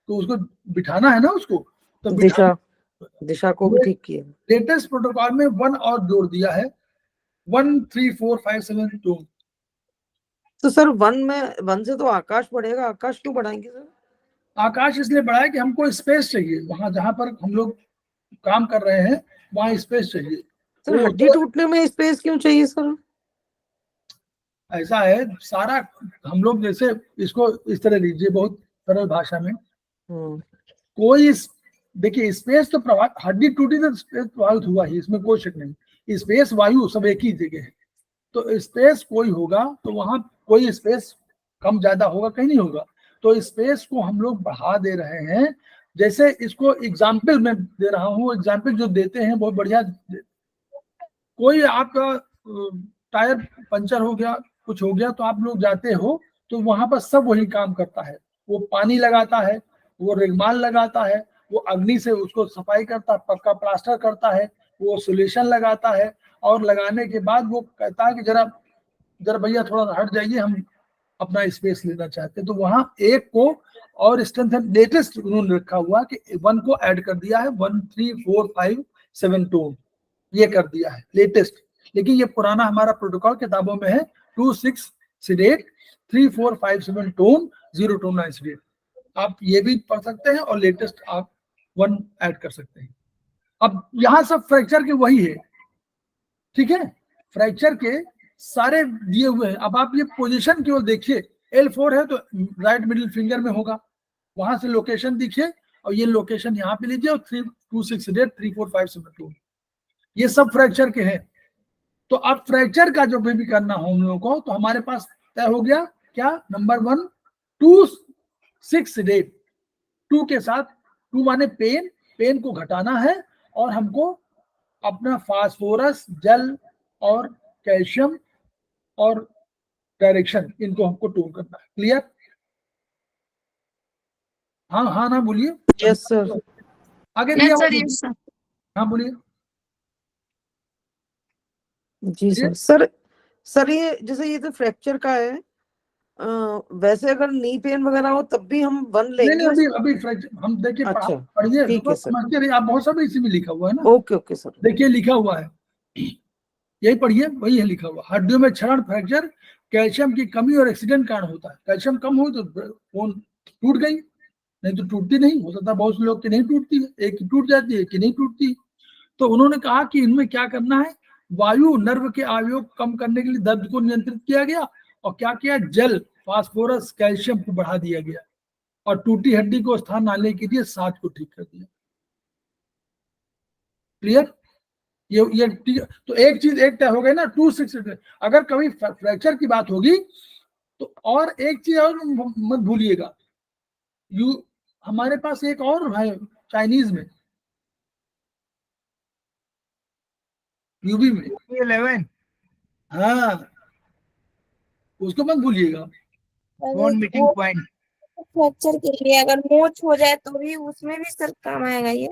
तो उसको बिठाना है ना उसको, तो दिशा को भी ठीक किया। लेटेस्ट प्रोटोकॉल में 1 और जोड़ दिया है, 1 3 4 5 7 2। तो सर 1 से तो आकाश बढ़ेगा, आकाश क्यों बढ़ाएंगे सर? आकाश इसलिए बढ़ा है कि हमको स्पेस चाहिए, वहां जहां पर हम लोग काम कर रहे हैं वहां स्पेस चाहिए। सर हड्डी टूटने में स्पेस क्यों चाहिए सर? ऐसा है सारा, हम लोग जैसे इसको इस तरह लीजिए बहुत सरल भाषा में। कोई देखिए स्पेस तो प्रभावित, हड्डी टूटी तो स्पेस प्रभावित हुआ ही, इसमें कोई शक नहीं। स्पेस वायु सब एक ही जगह है, तो स्पेस कोई होगा तो वहां कोई स्पेस कम ज्यादा होगा, कहीं नहीं होगा। तो स्पेस को हम लोग बढ़ा दे रहे हैं। जैसे इसको एग्जाम्पल में दे रहा हूँ, एग्जाम्पल जो देते हैं बहुत बढ़िया। कोई आपका टायर पंचर हो गया, कुछ हो गया, तो आप लोग जाते हो तो वहां पर सब वही काम करता है। वो पानी लगाता है, वो रेगमाल लगाता है, वो अग्नि से उसको सफाई करता है, पक्का प्लास्टर करता है, वो सोल्यूशन लगाता है, और लगाने के बाद वो कहता है कि जरा भैया थोड़ा हट जाइए, हम अपना स्पेस लेना चाहते हैं। तो वहां एक को और स्ट्रेंथ लेटेस्ट उन्होंने रखा हुआ कि 1 को ऐड कर दिया है, 1 3 4 5 7 टोन ये कर दिया है लेटेस्ट। लेकिन ये पुराना हमारा प्रोटोकॉल किताबों में है 26 सीडेट 3 4 5 7 टोन 0 टोन 9 सीडेट। आप ये भी पढ़ सकते हैं और लेटेस्ट आप 1 ऐड कर सकते हैं। अब यहां सब फ्रैक्चर के वही है, ठीक है, फ्रैक्चर के सारे दिए हुए हैं। अब आप ये पोजीशन की ओर देखिए, L4 है तो राइट मिडिल फिंगर में होगा, वहां से लोकेशन दिखिए, और ये लोकेशन यहाँ पे लीजिए, और 3 2 6 8 3 4 5 7 2 ये सब फ्रैक्चर के हैं। तो अब फ्रैक्चर का जो भी करना हो हम लोगों को, तो हमारे पास तय हो गया क्या? नंबर 1 2 6 8 2 के साथ, 2 माने पेन को घटाना है, और हमको अपना फास्फोरस, जल और कैल्शियम और डायरेक्शन, इनको हमको टोन करना है। क्लियर? हाँ ना बोलिए। Yes sir. आगे यस सर, यस सर। हाँ बोलिए। जी सर ये जैसे ये तो फ्रैक्चर का है, वैसे अगर नी पेन वगैरह हो तब भी हम 1 लेंगे? नहीं, अभी फ्रैक्चर हम देखिए, अच्छा, पढ़िए, ठीक है सर। समझते रहिए, आप बहुत सब इसी में लिखा हुआ है ना। Okay sir. देखिए लिखा हुआ है यही पढ़िए, वही है लिखा हुआ। हड्डियों में क्षरण, फ्रैक्चर कैल्शियम की कमी और एक्सीडेंट कारण होता है। कैल्शियम कम हो तो बोन टूट गई, नहीं तो टूटती नहीं। हो सकता है बहुत से लोग की नहीं टूटती है, एक की टूट जाती है, एक की नहीं टूटती। तो उन्होंने कहा कि इनमें क्या करना है, वायु नर्व के अवयव कम करने के लिए दर्द को नियंत्रित किया गया, और क्या किया, जल, फास्फोरस, कैल्शियम को बढ़ा दिया गया, और टूटी हड्डी को स्थान डालने के लिए सांस को ठीक कर दिया। क्लियर? ये तो एक चीज एक तय हो गई ना, 260। अगर कभी फ्रैक्चर की बात होगी तो और एक चीज और मत भूलिएगा, हमारे पास एक और है चाइनीज में, यूबी में, 11 हाँ, उसको मत भूलिएगा। Bone meeting point. फ्रैक्चर के लिए अगर मोच हो जाए तो भी उसमें भी सर काम आएगा ये?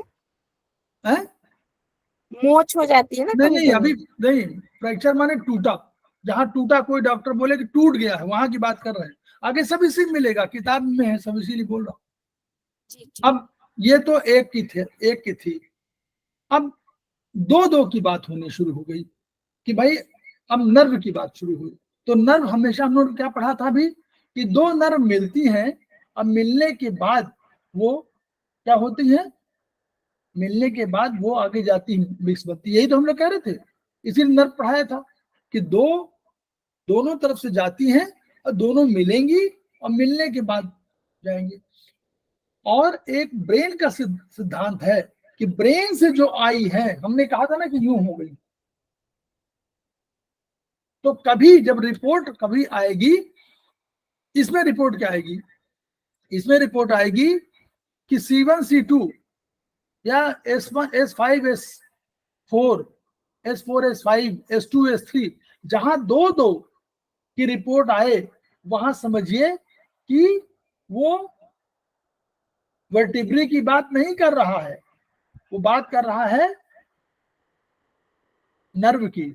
है? मोच हो जाती है ना नहीं कभी नहीं, कभी। अभी नहीं। फ्रैक्चर माने टूटा, जहां टूटा कोई डॉक्टर बोले कि टूट गया है, वहां की बात कर रहे हैं। आगे सब इसी में मिलेगा, किताब में है सब, इसीलिए बोल रहा हूँ। जी जी। अब ये तो एक की थी। अब दो की बात होनी शुरू हो गई कि भाई अब नर्व की बात शुरू हुई। तो नर्व हमेशा हम लोग क्या पढ़ा था अभी, कि दो नर्व मिलती हैं, अब मिलने के बाद वो क्या होती है, मिलने के बाद वो आगे जाती है, मिक्स बनती है। यही तो हम लोग कह रहे थे, इसीलिए नर्व पढ़ाया था कि दोनों तरफ से जाती हैं और दोनों मिलेंगी और मिलने के बाद जाएंगे। और एक ब्रेन का सिद्धांत है कि ब्रेन से जो आई है, हमने कहा था ना कि यूं हो गई, तो कभी जब रिपोर्ट कभी आएगी, इसमें रिपोर्ट क्या आएगी, इसमें रिपोर्ट आएगी कि C1 C2 या S1 S5 S4 S4 S5 S2 S3, जहां दो की रिपोर्ट आए, वहां समझिए कि वो वर्टिब्रे की बात नहीं कर रहा है, वो बात कर रहा है नर्व की,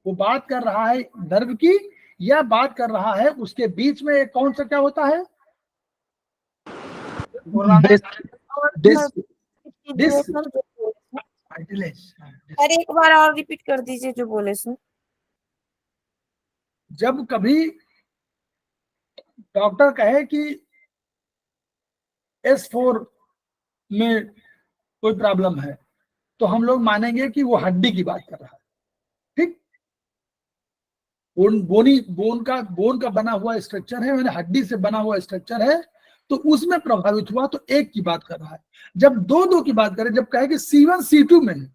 वो बात कर रहा है नर्व की, या बात कर रहा है उसके बीच में एक कौन सा क्या होता है, सर एक बार और रिपीट कर दीजिए जो बोले सर। जब कभी डॉक्टर कहे कि S4 में कोई प्रॉब्लम है, तो हम लोग मानेंगे कि वो हड्डी की बात कर रहा है। ठीक, बोन का बना हुआ स्ट्रक्चर है, मैंने हड्डी से बना हुआ स्ट्रक्चर है, तो उसमें प्रभावित हुआ, तो एक की बात कर रहा है। जब दो की बात करें, जब कहे कि C1 C2 में है,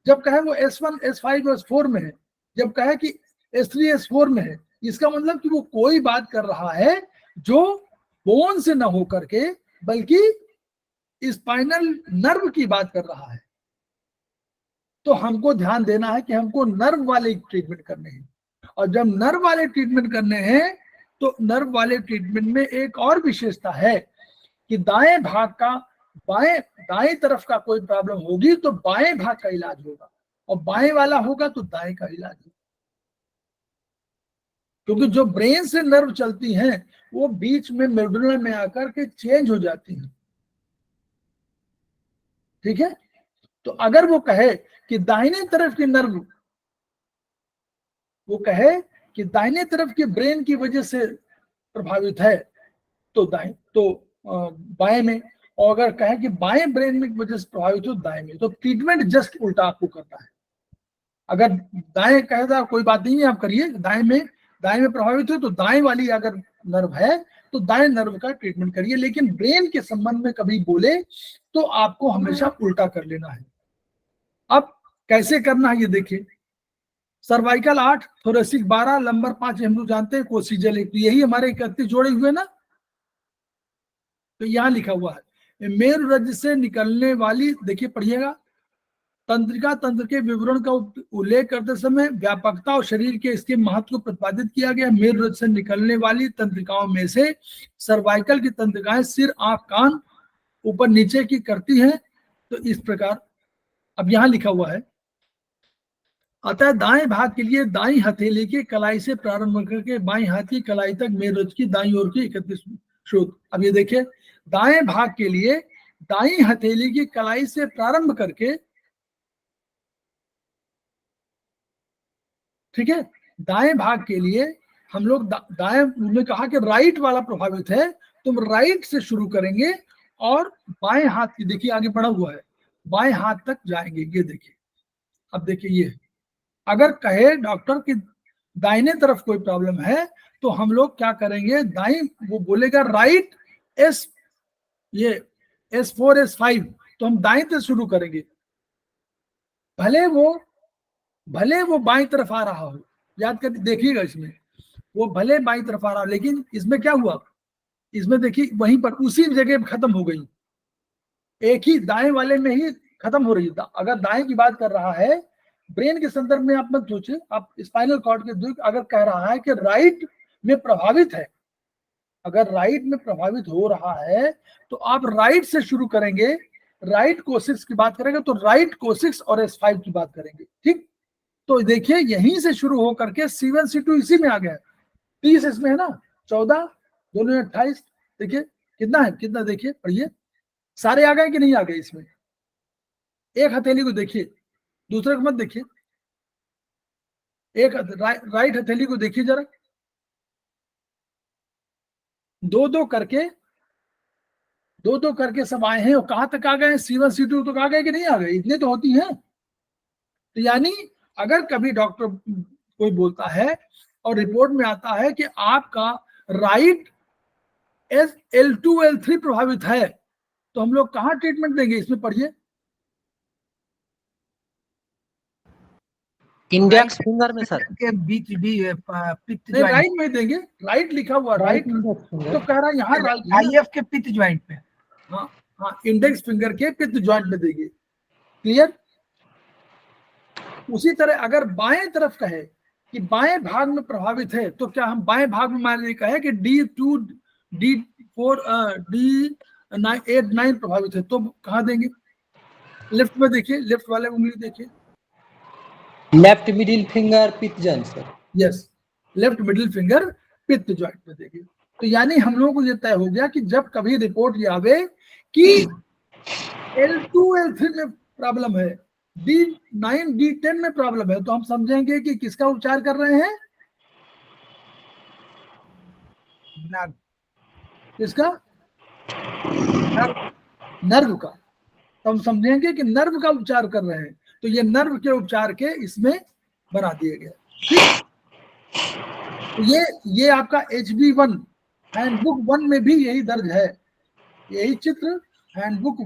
जब कहे वो S1 S5 S4 में है, जब कहे कि S3 S4 में है, इसका मतलब कि वो कोई बात कर रहा है जो बोन से न होकर के, बल्कि स्पाइनल नर्व की बात कर रहा है। तो हमको ध्यान देना है कि हमको नर्व वाले ट्रीटमेंट करने हैं, और जब नर्व वाले ट्रीटमेंट करने हैं, तो नर्व वाले ट्रीटमेंट में एक और विशेषता है कि दाएं भाग का, दाएं तरफ का कोई प्रॉब्लम होगी तो बाएं भाग का इलाज होगा, और बाएं वाला होगा तो दाएं का इलाज होगा। क्योंकि जो ब्रेन से नर्व चलती हैं वो बीच में मेडुला में आकर के चेंज हो जाती हैं। ठीक है, तो अगर वो कहे कि दाहिने तरफ की नर्व, वो कहे कि दाहिने तरफ के ब्रेन की वजह से प्रभावित है, तो बाएं में, और अगर कहे कि बाएं ब्रेन में वजह से प्रभावित हो, दाएं में। तो ट्रीटमेंट जस्ट उल्टा आपको करना है। अगर दाएं कहेगा कोई बात नहीं है, आप करिए, दाएं में प्रभावित हो तो दाएं वाली अगर नर्व है तो दाएं नर्व का ट्रीटमेंट करिए, लेकिन ब्रेन के संबंध में कभी बोले तो आपको हमेशा उल्टा कर लेना है। अब कैसे करना है ये देखिए, सर्वाइकल 8, थोरेसिक 12, लंबर 5 हम लोग जानते हैं, कोसिजल 1, यही हमारे 31 जोड़े हुए ना। तो यहां लिखा हुआ है मेरुरज्ज से निकलने वाली, देखिए पढ़िएगा, तंत्रिका तंत्र के विवरण का उल्लेख करते समय व्यापकता और शरीर के इसके महत्व को प्रतिपादित किया गया। मेरुरज्ज से निकलने वाली तंत्रिकाओं में से सर्वाइकल की तंत्रिकाएं सिर, आंख, कान ऊपर नीचे की करती हैं। तो इस प्रकार अब यहां लिखा हुआ है, अतः दाएं भाग के लिए दाई हथेली की कलाई से प्रारंभ करके बाई हाथ की कलाई तक मेरुरज्ज की दाई ओर की 31 शोध। अब ये देखिए, दाएं भाग के लिए दाई हथेली की कलाई से प्रारंभ करके ठीक है। दाएं भाग के लिए हम लोग दाएं उन्होंने कहा कि राइट वाला प्रभावित है, तुम राइट से शुरू करेंगे और बाएं हाथ की देखिए आगे बढ़ा हुआ है, बाएं हाथ तक जाएंगे। ये देखिए, अब देखिए ये अगर कहे डॉक्टर कि दाहिने तरफ कोई प्रॉब्लम है तो हम लोग क्या करेंगे, दाएं वो बोलेगा राइट एस, ये S4 S5, तो हम दाएं से शुरू करेंगे, भले वो बाईं तरफ आ रहा हो। याद कर देखिएगा, इसमें वो भले बाईं तरफ आ रहा हो, लेकिन इसमें क्या हुआ, इसमें देखिए वहीं पर उसी जगह खत्म हो गई, एक ही दाएं वाले में ही खत्म हो रही है। अगर दाएं की बात कर रहा है, ब्रेन के संदर्भ में आप मत सोचिए, आप स्पाइनल कॉर्ड के अगर कह रहा है कि राइट में प्रभावित है, अगर राइट में प्रभावित हो रहा है तो आप राइट से शुरू करेंगे, राइट कोसिक्स की बात करेंगे तो राइट कोसिक्स और S5 की बात करेंगे। ठीक, तो देखिए यहीं से शुरू होकर के C1 C2 इसी में आ गया, 30 इसमें है ना, 14 दोनों 28, देखिए कितना है, कितना देखिए पढ़िए, सारे आ गए कि नहीं आ गए। इसमें एक हथेली को देखिए, दूसरे को मत देखिए, एक राइट हथेली को देखिए जरा, दो दो करके सब आए हैं। और कहां तक आ गए, C1 C2 तो आ गए कि नहीं आ गए, इतने तो होती हैं। तो यानी अगर कभी डॉक्टर कोई बोलता है और रिपोर्ट में आता है कि आपका राइट L2 L3 प्रभावित है, तो हम लोग कहां ट्रीटमेंट देंगे, इसमें पढ़िए। इंडेक्स फिंगर में सर, के बीच भी पित्त नहीं, ज्वाइंट, राइट में देंगे, राइट लिखा हुआ, राइट तो कह रहा है यहाँ राइट, IF के पित्त ज्वाइंट पे। हाँ हाँ, इंडेक्स फिंगर के पित्त ज्वाइंट में देंगे। क्लियर। उसी तरह अगर बाएं तरफ कहे कि बाएं भाग में प्रभावित है, तो क्या हम बाएं भाग में मान लीजिए कहे कि D2 D4 D8 9 प्रभावित है, तो कहाँ देंगे, लेफ्ट में देखिए, लेफ्ट वाले उंगली देखिए, लेफ्ट मिडिल फिंगर पित्त joint sir. Yes, left middle finger पित्त ज्वाइंट में देंगे। तो यानी हम लोगों को ये तय हो गया कि जब कभी रिपोर्ट ये आवे कि L2 L3 में प्रॉब्लम है, D9 D10 में प्रॉब्लम है, तो हम समझेंगे कि किसका उपचार कर रहे हैं, नर्व, किसका, नर्व का। तो हम समझेंगे कि नर्व का उपचार कर रहे हैं, तो ये नर्व के उपचार के इसमें बना दिए गए। ठीक, तो ये आपका HB1 हैंडबुक 1 में भी यही दर्ज है, यही चित्र हैंडबुक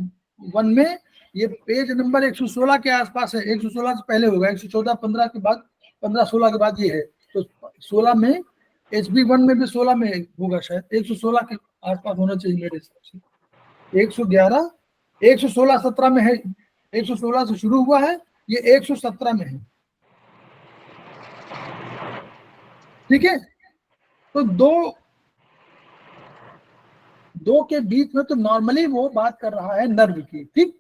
1 में, ये पेज नंबर 116 के आसपास है, 116 से पहले होगा, 114 15 के बाद 15 16 के बाद ये है, तो 16 में HB1 में भी 16 में होगा शायद, 116 के आसपास होना चाहिए मेरे हिसाब से, 111 116 17 में है, 116 से शुरू हुआ है, ये 117 में है। ठीक है, तो दो के बीच में तो नॉर्मली वो बात कर रहा है नर्व की। ठीक,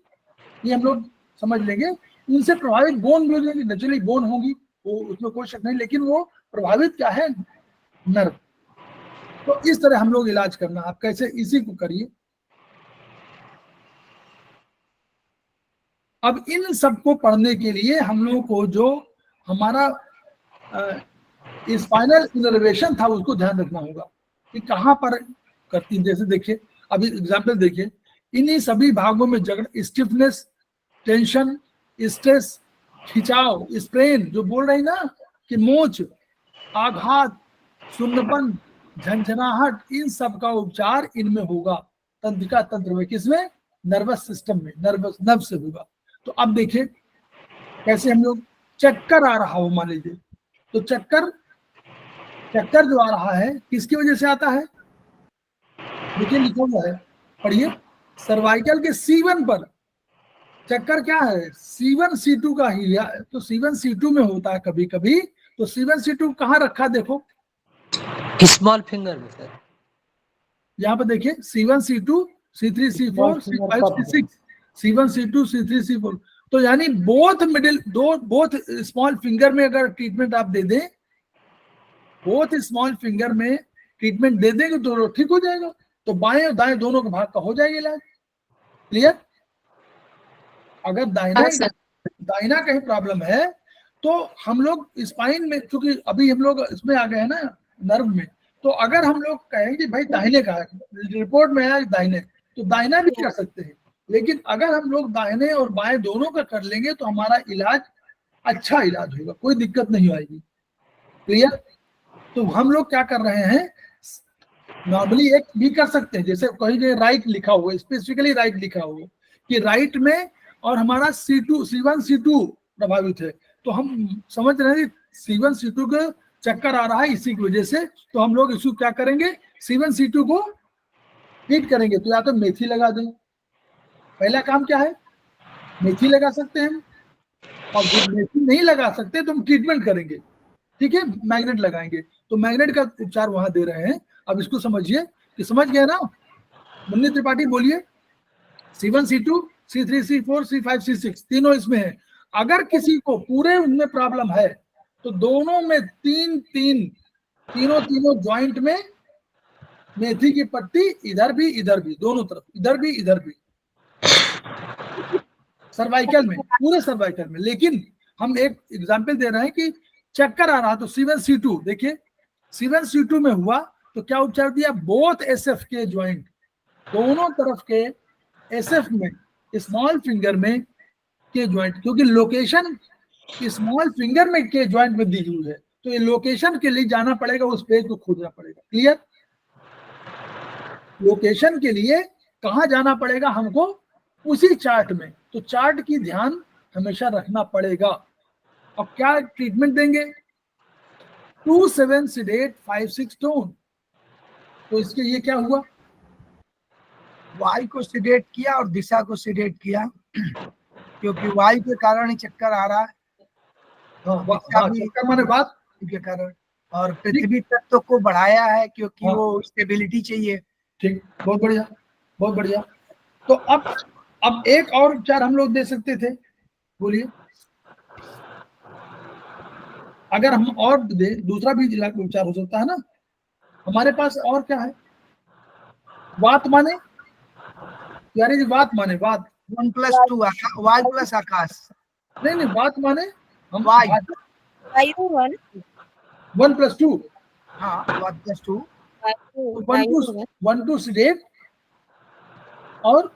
ये हम लोग समझ लेंगे। इनसे प्रभावित बोन भी होगी, नेचुरली बोन होगी, वो उसमें कोई शक नहीं, लेकिन वो प्रभावित क्या है, नर्व। तो इस तरह हम लोग इलाज करना, आप कैसे इसी को करिए। अब इन सबको पढ़ने के लिए हम लोगों को जो हमारा स्पाइनल इनर्वेशन था उसको ध्यान रखना होगा कि कहाँ पर करती। जैसे देखिए, अभी एग्जाम्पल देखिए, इन्हीं सभी भागों में जगड़, स्टिफनेस, टेंशन, स्ट्रेस, खिंचाव, स्प्रेन, जो बोल रही ना कि मोच, आघात, सुन्नपन, झंझनाहट, इन सब का उपचार इनमें होगा, तंत्रिका तंत्र में, किसमें, नर्वस सिस्टम में, नर्व से होगा। तो अब देखिए कैसे हम लोग, चक्कर आ रहा हो मान लीजिए, तो चक्कर जो आ रहा है किसकी वजह से आता है, देखिए लिखा हुआ है, पढ़िए, सर्वाइकल के C1 पर चक्कर क्या है, C1 C2 का ही है, तो C1 C2 में होता है कभी कभी। तो C1 C2 कहाँ रखा, देखो स्मॉल फिंगर में सर, यहाँ पर देखिए, C1 C2 C3 C4 C5 C6, C1 C2 C3 C4, तो यानी बोथ स्मॉल फिंगर में अगर ट्रीटमेंट आप दे दें, बोथ स्मॉल फिंगर में ट्रीटमेंट दे देंगे तो ठीक हो जाएगा, तो बाएं और दाएं दोनों के भाग का हो जाएगा इलाज। क्लियर। अगर दाहिना कहीं प्रॉब्लम है तो हम लोग स्पाइन में, क्योंकि अभी हम लोग इसमें आ गए हैं ना नर्व में, तो अगर हम लोग कहें कि भाई दाहिने का है, रिपोर्ट में आया दाहिने, तो दाहिना भी कर सकते हैं, लेकिन अगर हम लोग दाहिने और बाएं दोनों का कर लेंगे तो हमारा इलाज अच्छा इलाज होगा, कोई दिक्कत नहीं आएगी। क्लियर? तो हम लोग क्या कर रहे हैं, नॉर्मली एक भी कर सकते हैं, जैसे कहीं कहीं राइट लिखा हुआ, स्पेसिफिकली राइट लिखा हुआ कि राइट में, और हमारा C2 C1 C2 प्रभावित है, तो हम समझ रहे हैं C1 C2 का चक्कर आ रहा है इसी की वजह से, तो हम लोग इसको क्या करेंगे, C1 C2 को ट्रीट करेंगे। तो या तो मेथी लगा दें, पहला काम क्या है, मेथी लगा सकते हैं, और जब मेथी नहीं लगा सकते तो हम ट्रीटमेंट करेंगे, ठीक है, मैग्नेट लगाएंगे। तो मैग्नेट का उपचार वहां दे रहे हैं। अब इसको समझिए कि समझ गए ना, मुन्नी त्रिपाठी बोलिए, C1 C2 C3 C4 C5 C6 तीनों इसमें है। अगर किसी को पूरे उनमें प्रॉब्लम है तो दोनों में तीनों जॉइंट में मेथी की पट्टी, इधर भी दोनों तरफ, इधर भी सर्वाइकल में, पूरे सर्वाइकल में। लेकिन हम एक एग्जांपल दे रहे हैं कि चक्कर आ रहा तो C1 C2 देखिए, C1 C2 में हुआ तो क्या उपचार दिया, बोथ SF के ज्वाइंट, दोनों तरफ के SF में, स्मॉल फिंगर में के ज्वाइंट, क्योंकि लोकेशन स्मॉल फिंगर में के ज्वाइंट में दी हुई है, तो ये लोकेशन के लिए जाना पड़ेगा, उस पेज को खोजना पड़ेगा। क्लियर? लोकेशन के लिए कहाँ जाना पड़ेगा हमको, उसी चार्ट में, तो चार्ट की ध्यान हमेशा रखना पड़ेगा। अब क्या ट्रीटमेंट देंगे, 2-7 sedate 5-6 टोन। तो इसके ये क्या हुआ, वायु को सिडेट किया और दिशा को सिडेट किया, क्योंकि वायु के कारण ही चक्कर आ रहा है, चक्कर माने बात के कारण, और पृथ्वी तत्व को बढ़ाया है क्योंकि हाँ। वो स्टेबिलिटी चाहिए। ठीक, बहुत बढ़िया, बहुत बढ़िया। तो अब एक और उपचार हम लोग दे सकते थे, बोलिए, अगर हम और दे, दूसरा भी उपचार हो सकता है ना, हमारे पास और क्या है, वात माने, यानी जी वात माने, वात 1+2 वायु प्लस आकाश, नहीं वात माने हम वायु, वायु 1 1+2, हाँ 1+2, 1 2 sedate और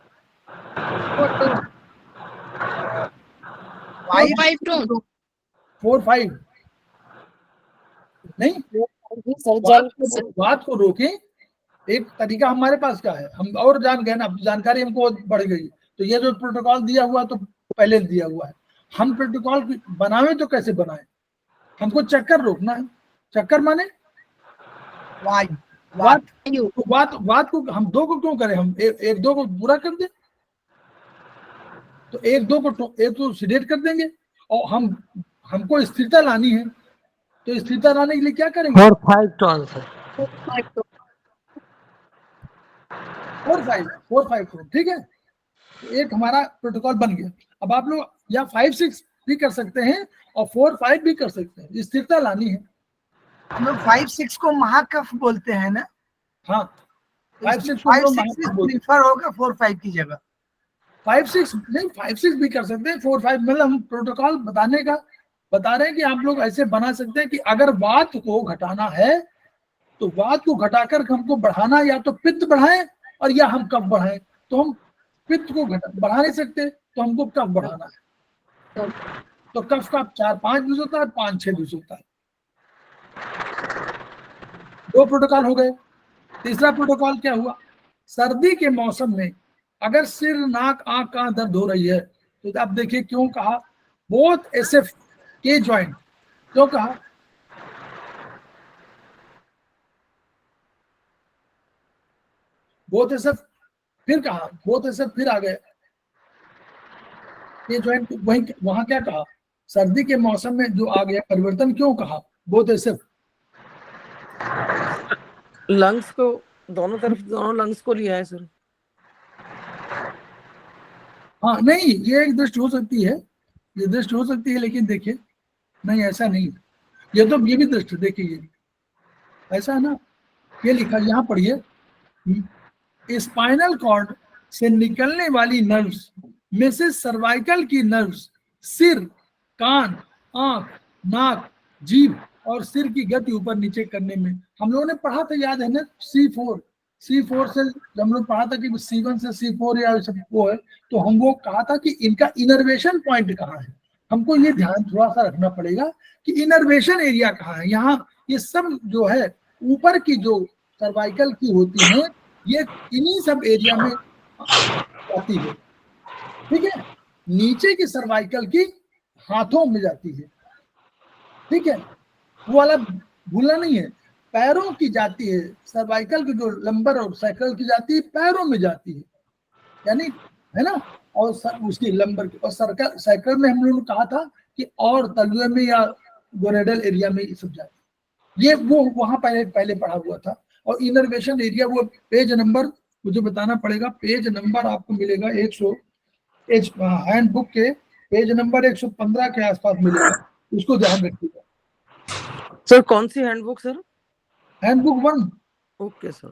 वायु 4 5 नहीं, बात को रोके। एक तरीका हमारे पास क्या है, हम और जान गए ना, जानकारी हमको बढ़ गई, तो ये जो प्रोटोकॉल दिया हुआ तो पहले दिया हुआ है, हम प्रोटोकॉल बनावे तो कैसे बनाए, हमको चक्कर रोकना है। चक्कर माने वायु, वात को हम दो को क्यों करें, हम एक दो को पूरा कर दें, तो एक तो सिडेट कर देंगे, और हमको स्थिरता लानी है, तो स्थिरता लाने के लिए क्या करेंगे, 4-5 टन सर, 4 5 टोन, ठीक है। तो एक हमारा प्रोटोकॉल बन गया। अब आप लोग या 5-6 भी कर सकते हैं और 4-5 भी कर सकते हैं, स्थिरता लानी है। हम लोग 5-6 को महाकफ बोलते हैं ना, हाँ, 5-6 प्रीफर होगा 4-5 की जगह। 5-6 नहीं, 5-6 भी कर सकते हैं, 4-5 मतलब हम प्रोटोकॉल बता रहे हैं कि आप लोग ऐसे बना सकते हैं कि अगर वात को घटाना है तो वात को घटाकर हमको बढ़ाना, या तो पित्त बढ़ाएं और या हम कफ बढ़ाएं, तो हम पित्त को बढ़ा नहीं सकते, तो हमको कफ बढ़ाना है, तो कफ का 4-5 भी होता है, 5-6 भी होता है। 2 प्रोटोकॉल हो गए। तीसरा प्रोटोकॉल क्या हुआ, सर्दी के मौसम में अगर सिर नाक आंख का दर्द हो रही है, तो आप देखिए क्यों कहा बोथ SF के ज्वाइंट, क्यों कहा, बोथ SF, फिर कहा बोथ SF, फिर आ गए ये ज्वाइंट, वहां क्या कहा, सर्दी के मौसम में जो आ गया परिवर्तन, क्यों कहा बोथ SF, लंग्स को दोनों तरफ, दोनों लंग्स को लिया है सर। हाँ नहीं, ये एक दृष्टि हो सकती है, ये दृष्टि हो सकती है, लेकिन देखिए नहीं ऐसा नहीं है, ये तो ये भी दृष्टि, देखिए ये ऐसा है ना, ये लिखा यहाँ पढ़िए, स्पाइनल कॉर्ड से निकलने वाली नर्व्स में से सर्वाइकल की नर्व्स सिर, कान आंख, नाक, जीभ और सिर की गति ऊपर नीचे करने में। हम लोगों ने पढ़ा था, याद है ना, C4 से जब हम लोग पढ़ा था कि C1 से C4 या सब वो है, तो हम वो कहा था कि इनका इनर्वेशन पॉइंट कहाँ है। हमको ये ध्यान थोड़ा सा रखना पड़ेगा कि इनर्वेशन एरिया कहाँ है। यहाँ ये सब जो है ऊपर की जो सर्वाइकल की होती है, ये इन्हीं सब एरिया में जाती है, ठीक है। नीचे की सर्वाइकल की हाथों में जाती है, ठीक है, वो वाला भूलना नहीं है। पैरों की जाती है, सर्वाइकल की जो लंबर और साइकिल की जाती है पैरों में जाती है, यानी, है ना। और उसकी लंबर की और सर्कल साइकिल में हम लोगों ने कहा था कि और तलुए में या गोनेडल एरिया में ये सब जाती है। ये वो वहां पहले पढ़ा हुआ था। और इनर्वेशन एरिया वो पेज नंबर मुझे बताना पड़ेगा, पेज नंबर आपको मिलेगा 100 हैंड बुक के पेज नंबर 115 के आसपास मिलेगा, उसको ध्यान रखिएगा। सर कौन सी handbook sir? Handbook 1। Okay sir.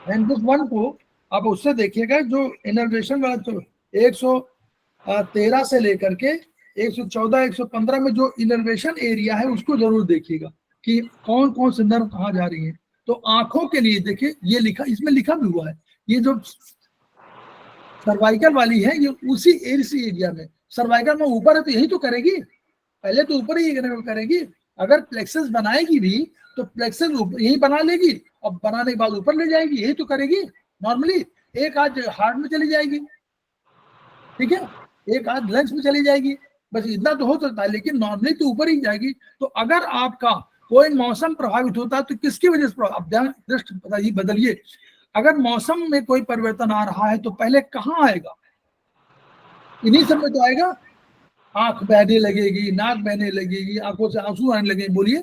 Handbook 1 को आप उससे देखिएगा, जो इनर्वेशन वाला तो 113 से लेकर के 114 115 में जो इनर्वेशन एरिया है उसको जरूर देखिएगा कि कौन कौन से नर्व कहाँ जा रही है। तो आंखों के लिए देखिए, ये लिखा, इसमें लिखा भी हुआ है, ये जो सर्वाइकल वाली है ये उसी एरिया में, सर्वाइकल में ऊपर है तो यही तो करेगी, पहले तो ऊपर ही करेगी। अगर प्लेक्सस बनाएगी भी तो प्लेक्सस यही बना लेगी और बनाने के बाद ऊपर ले जाएगी, यही तो करेगी नॉर्मली। एक आध हार्ट में चली जाएगी, ठीक है, एक आध लंग्स में चली जाएगी, बस इतना तो हो सकता है, लेकिन नॉर्मली तो ऊपर ही जाएगी। तो अगर आपका कोई मौसम प्रभावित होता है तो किसकी वजह से? आप ध्यान दृष्टि बदलिए, अगर मौसम में कोई परिवर्तन आ रहा है तो पहले कहाँ आएगा? इन्हीं सब में तो आएगा। आंख बहने लगेगी, नाक बहने लगेगी, आंखों से आंसू आने लगेंगे, बोलिए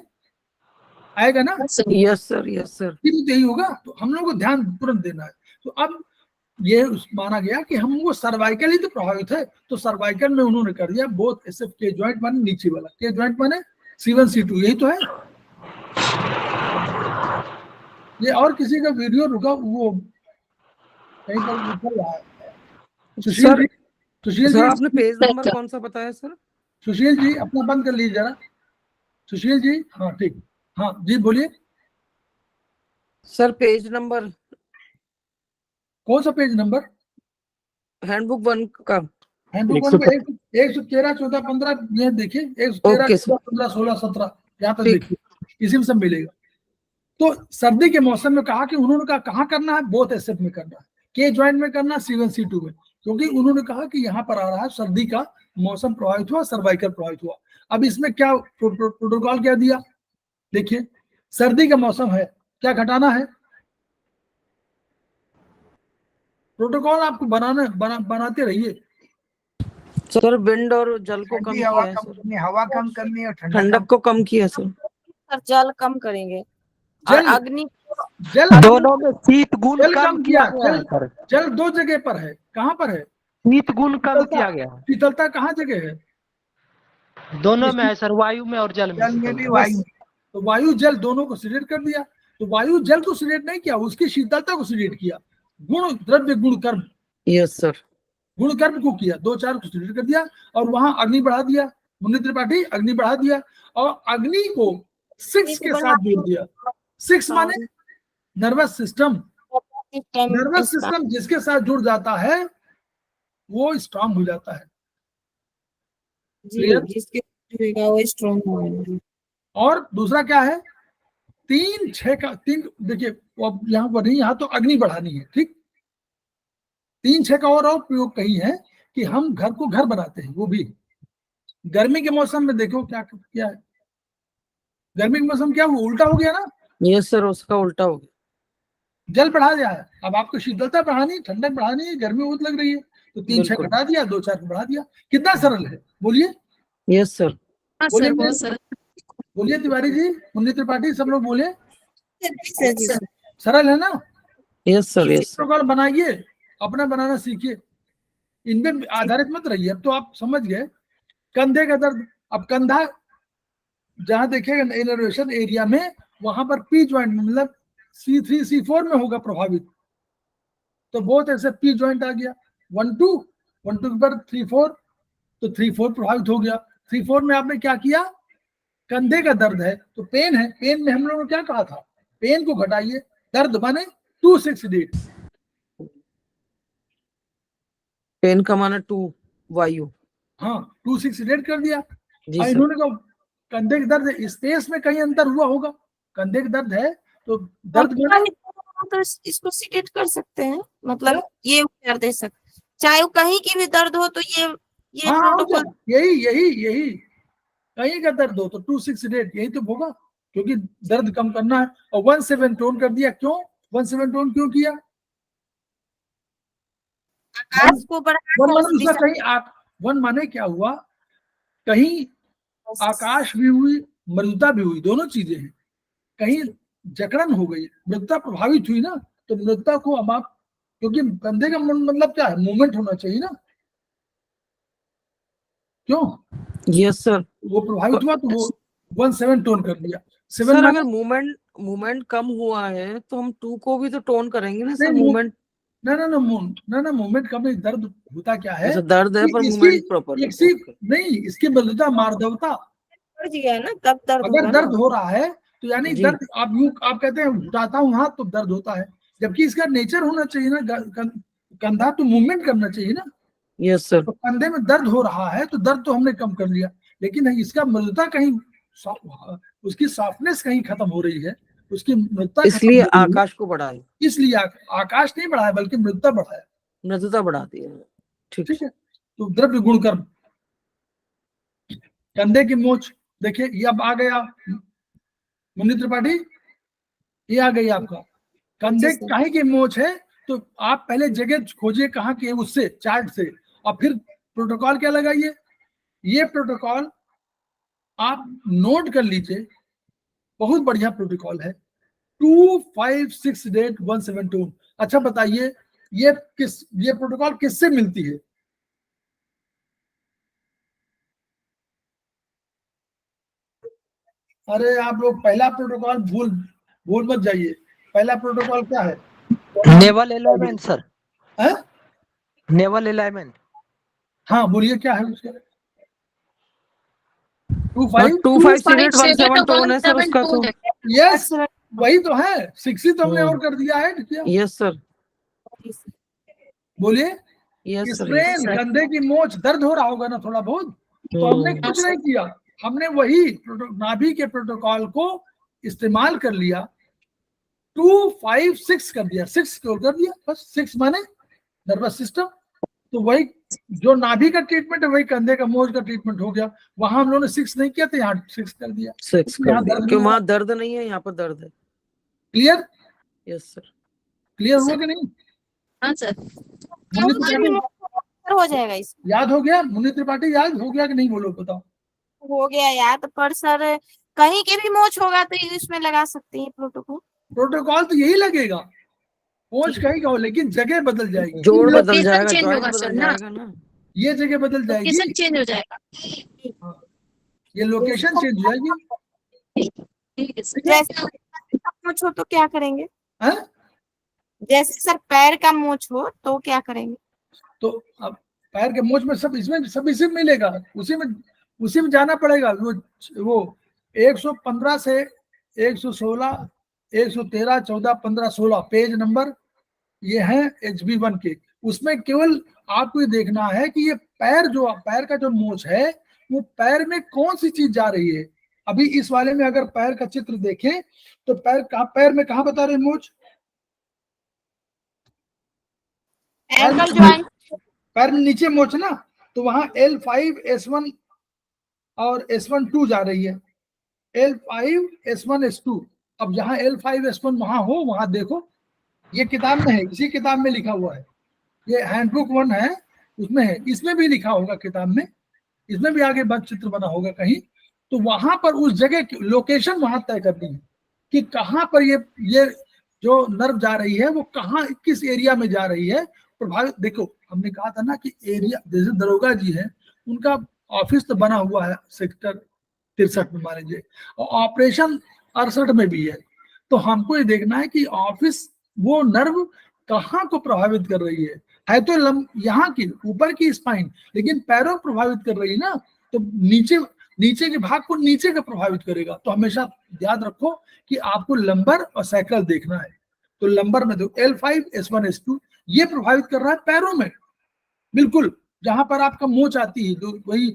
आएगा ना? Yes sir, yes sir. यही होगा। तो हम लोग को ध्यान तुरंत देना है। तो अब ये माना गया कि हम वो सर्वाइकल ही तो प्रभावित है, तो सर्वाइकल में उन्होंने कर दिया बोथ एसएफ के जॉइंट माने नीचे वाला, के जॉइंट माने C1 C2, यही तो है। ये और किसी का वीडियो रुका, वो कहीं पर रुक रहा है। सुशील सर जी आपने पेज नंबर कौन सा बताया सर? सुशील जी अपना बंद कर लीजिए जरा, सुशील जी। हाँ ठीक, हाँ जी बोलिए। सर पेज नंबर, कौन सा पेज नंबर? हैंडबुक 1 का। हैंडबुक 1 को 113 14 15 ये देखिए, 113 14 15 16 17 यहाँ तक देखिए, इसी में सब मिलेगा। तो सर्दी के मौसम में कहा कि उन्होंने कहा कहाँ करना है, बोथ एसेट में करना है, के ज्वाइंट में करना, C1 C2 में, क्योंकि उन्होंने कहा कि यहाँ पर आ रहा है सर्दी का मौसम प्रभावित हुआ, सर्वाइकल प्रभावित हुआ। अब इसमें क्या प्रोटोकॉल क्या दिया, देखिए, सर्दी का मौसम है, क्या घटाना है? प्रोटोकॉल आपको बनाते रहिए। सर विंड और जल को कम किया है सर, हवा कम करनी और ठंडक को कम किया सर, जल कम करेंगे और अग्नि, जल दोनों में शीत गुण कम किया गया है सर। जल दो जगह पर है, कहाँ पर है? शीत गुण कम किया गया है, शीतलता कहाँ जगह है? दोनों में है सर, वायु में और जल में। जल में भी वायु, तो वायु जल दोनों को सिलेक्ट कर दिया। तो वायु जल को सिलेक्ट नहीं किया, उसकी शीतलता को सिलेक्ट किया। गुण द्रव्य गुण कर्म, यस सर, गुण कर्म को किया, 2 4 को सिलेक्ट कर दिया और वहां अग्नि बढ़ा दिया। मुन्नी त्रिपाठी अग्नि बढ़ा दिया और अग्नि को 6 के साथ जोड़ दिया। 6 माने नर्वस सिस्टम, नर्वस सिस्टम जिसके साथ जुड़ जाता है वो स्ट्रांग हो जाता है। जिसके वो स्ट्रॉन्ग होगा। और दूसरा क्या है, 3 6 का 3, देखिए अब यहाँ पर नहीं, यहाँ तो अग्नि बढ़ानी है, ठीक। 3 6 का और प्रयोग कहीं है कि हम घर को घर बनाते हैं, वो भी गर्मी के मौसम में। देखो क्या क्या है, गर्मी के मौसम क्या हुआ, उल्टा हो गया ना। यस सर, उसका उल्टा हो गया, जल बढ़ा दिया है। अब आपको शीतलता बढ़ानी, ठंडक बढ़ानी है, गर्मी बहुत लग रही है, तो 3 6 घटा दिया, 2 4 बढ़ा दिया। कितना सरल है, बोलिए। यस सर, बोलिए तिवारी जी, मुन्नी त्रिपाठी, सब लोग बोले सरल है ना? Yes sir, yes. प्रोटोकॉल बनाइए, अपना बनाना सीखिए, इनमें आधारित मत रहिए। अब तो आप समझ गए। कंधे का दर्द, अब कंधा जहां देखेगा इनर्वेशन एरिया में, वहां पर पी ज्वाइंट मतलब C3 C4 में होगा प्रभावित, तो बहुत ऐसे पी ज्वाइंट आ गया। 1 2 1 2 पर 3 4, तो 3 4 प्रभावित हो गया। 3-4 में आपने क्या किया, कंधे का दर्द है तो पेन है, पेन में हम लोगों ने क्या कहा था, पेन को घटाइए, दर्द बने 268। पेन का माना 2 वायु, हाँ 268 कर दिया। जी और सर। इन्होंने कहा कंधे का दर्द है, स्पेस में कहीं अंतर हुआ होगा, कंधे का दर्द है तो दर्द बने, तो इसको सीडेट कर सकते हैं, मतलब ये उपचार दे सकते, चाहे वो कहीं की भी दर्द हो तो ये हाँ प्रोटोकॉल। यही कहीं का दर्द हो तो 268 यही तो होगा, क्योंकि दर्द कम करना है। और 17 टोन कर दिया, क्यों 17 टोन क्यों किया, आकाश को बढ़ाना वन उस माने उसका दिशा कहीं वन माने क्या हुआ, कहीं आकाश भी हुई, मृदुता भी हुई, दोनों चीजें हैं। कहीं जकड़न हो गई, मृदुता प्रभावित हुई ना, तो मृदुता को अब आप, क्योंकि कंधे का मतलब क्या है, मूवमेंट होना चाहिए ना, क्यों, यस सर। वो प्रभावित हुआ तो वो 17 टोन कर दिया। 7 सर माने अगर मूवमेंट कम हुआ है तो हम 2 को भी तो टोन करेंगे ना सर, नहीं, मूवमेंट। ना मूवमेंट कम नहीं, दर्द होता क्या है, अच्छा दर्द है पर कि मूवमेंट प्रॉपर इसकी नहीं, इसकी मृदुता मार्दवता, बढ़ गया ना, तब दर्द अगर होगा दर्द ना। हो रहा है तो यानी जी। दर्द, आप कहते हैं उठाता हूँ हाथ तो दर्द होता है, जबकि इसका नेचर होना चाहिए ना, कंधा तो मूवमेंट करना चाहिए ना, यस सर। तो कंधे में दर्द हो रहा है तो दर्द तो हमने कम कर लिया, लेकिन इसका मृदुता कहीं, उसकी सॉफ्टनेस कहीं खत्म हो रही है, उसकी मृदुता खत्म इसलिए हो रही है, आकाश को बढ़ाए, इसलिए आकाश नहीं बढ़ाया बल्कि मृदुता बढ़ाया। मृदुता बढ़ा दी है। ठीक ठीक है, तो द्रव्य गुणकर्म, कंधे की मोच देखिए, ये अब आ गया मुन्नी त्रिपाठी, ये आ गई आपका कंधे काहे की मोच है, तो आप पहले जगह खोजिए कहाँ की है, उससे चार्ट से, और फिर प्रोटोकॉल क्या लगाइए, ये प्रोटोकॉल आप नोट कर लीजिए, बहुत बढ़िया प्रोटोकॉल है, 256817 अच्छा बताइए ये प्रोटोकॉल किससे मिलती है, अरे आप लोग पहला प्रोटोकॉल भूल मत जाइए, पहला प्रोटोकॉल क्या है, नेवल अलाइनमेंट सर, है? Naval alignment. हाँ बोलिए क्या है उसका, 256817 टोन है सर उसका तो। यस वही तो है, 6 तो हमने और कर दिया है क्या, यस सर। बोलिए, यस सर। स्ट्रेन, कंधे की मोच, दर्द हो रहा होगा ना थोड़ा बहुत, तो हमने कुछ नहीं किया, हमने वही नाभि के प्रोटोकॉल को इस्तेमाल कर लिया, 256 कर दिया, 6 कर दिया बस, 6 माने नर्वस सिस्टम, तो वही जो नाभि का ट्रीटमेंट है वही कंधे का मोच का ट्रीटमेंट हो गया, वहां हम लोगों ने 6 नहीं किया था, यहाँ 6 कर दिया, 6 यहाँ कर दिया दर्द क्यों, नहीं वहां दर्द नहीं है, यहाँ पर दर्द है। Clear, yes sir. क्लियर हुआ कि नहीं, हाँ सर, मुन्नी त्रिपाठी हो जाएगा इसमें। याद हो गया, मुन्नी त्रिपाठी याद हो गया कि नहीं, बोलो बताओ, हो गया याद, पर सर कहीं के भी मोच होगा तो इसमें लगा सकते हैं प्रोटोकॉल। प्रोटोकॉल तो यही लगेगा, पहुंच कहीं का हो, लेकिन जगह बदल जाएगी, जोड़ बदल जाएगा, चेंज जॉइंट होगा बदल सर ना, जाएगा ना। ये जगह बदल जाएगी, चेंज हो जाएगा। हाँ, ये लोकेशन चेंज हो जाएगी, ठीक है सर। जैसे मोच हो तो क्या करेंगे, है? जैसे सर पैर का मोच हो तो क्या करेंगे, तो अब पैर के मोच में सब इसी में मिलेगा, उसी में जाना पड़ेगा, वो 115 से 116 113 14 15 16 पेज नंबर ये है HB1 के, उसमें केवल आपको ये देखना है कि ये पैर का जो मोच है वो पैर में कौन सी चीज जा रही है, अभी इस वाले में अगर पैर का चित्र देखें तो पैर में कहाँ बता रहे मोच, एंकल ज्वाइंट, पैर में नीचे मोच ना, तो वहां L5 S1 और S1 2 जा रही है, L5 S1 S2, अब जहां L5 S1 वहां हो वहां देखो, ये किताब में है, इसी किताब में लिखा हुआ है, ये हैंडबुक 1 है उसमें है, इसमें भी लिखा होगा किताब में, इसमें भी आगे बाद चित्र बना होगा कहीं, तो वहां पर उस जगह की लोकेशन वहां तय करनी है कि कहां पर ये जो नर्व जा रही है वो कहाँ किस एरिया में जा रही है, प्रभावित, देखो हमने कहा था ना कि एरिया, जैसे दरोगा जी हैं उनका ऑफिस तो बना हुआ है सेक्टर 63 में मान लीजिए, और ऑपरेशन 68 में भी है, तो हमको ये देखना है कि ऑफिस वो नर्व कहाँ को प्रभावित कर रही है तो यहाँ की ऊपर की स्पाइन, लेकिन पैरों को प्रभावित कर रही है ना, तो नीचे के भाग को नीचे का प्रभावित करेगा। तो हमेशा याद रखो कि आपको लंबर और सैक्रल देखना है। तो लंबर में देखो L5 S1 S2 ये प्रभावित कर रहा है पैरों में, बिल्कुल जहां पर आपका मोच आती है, जो वही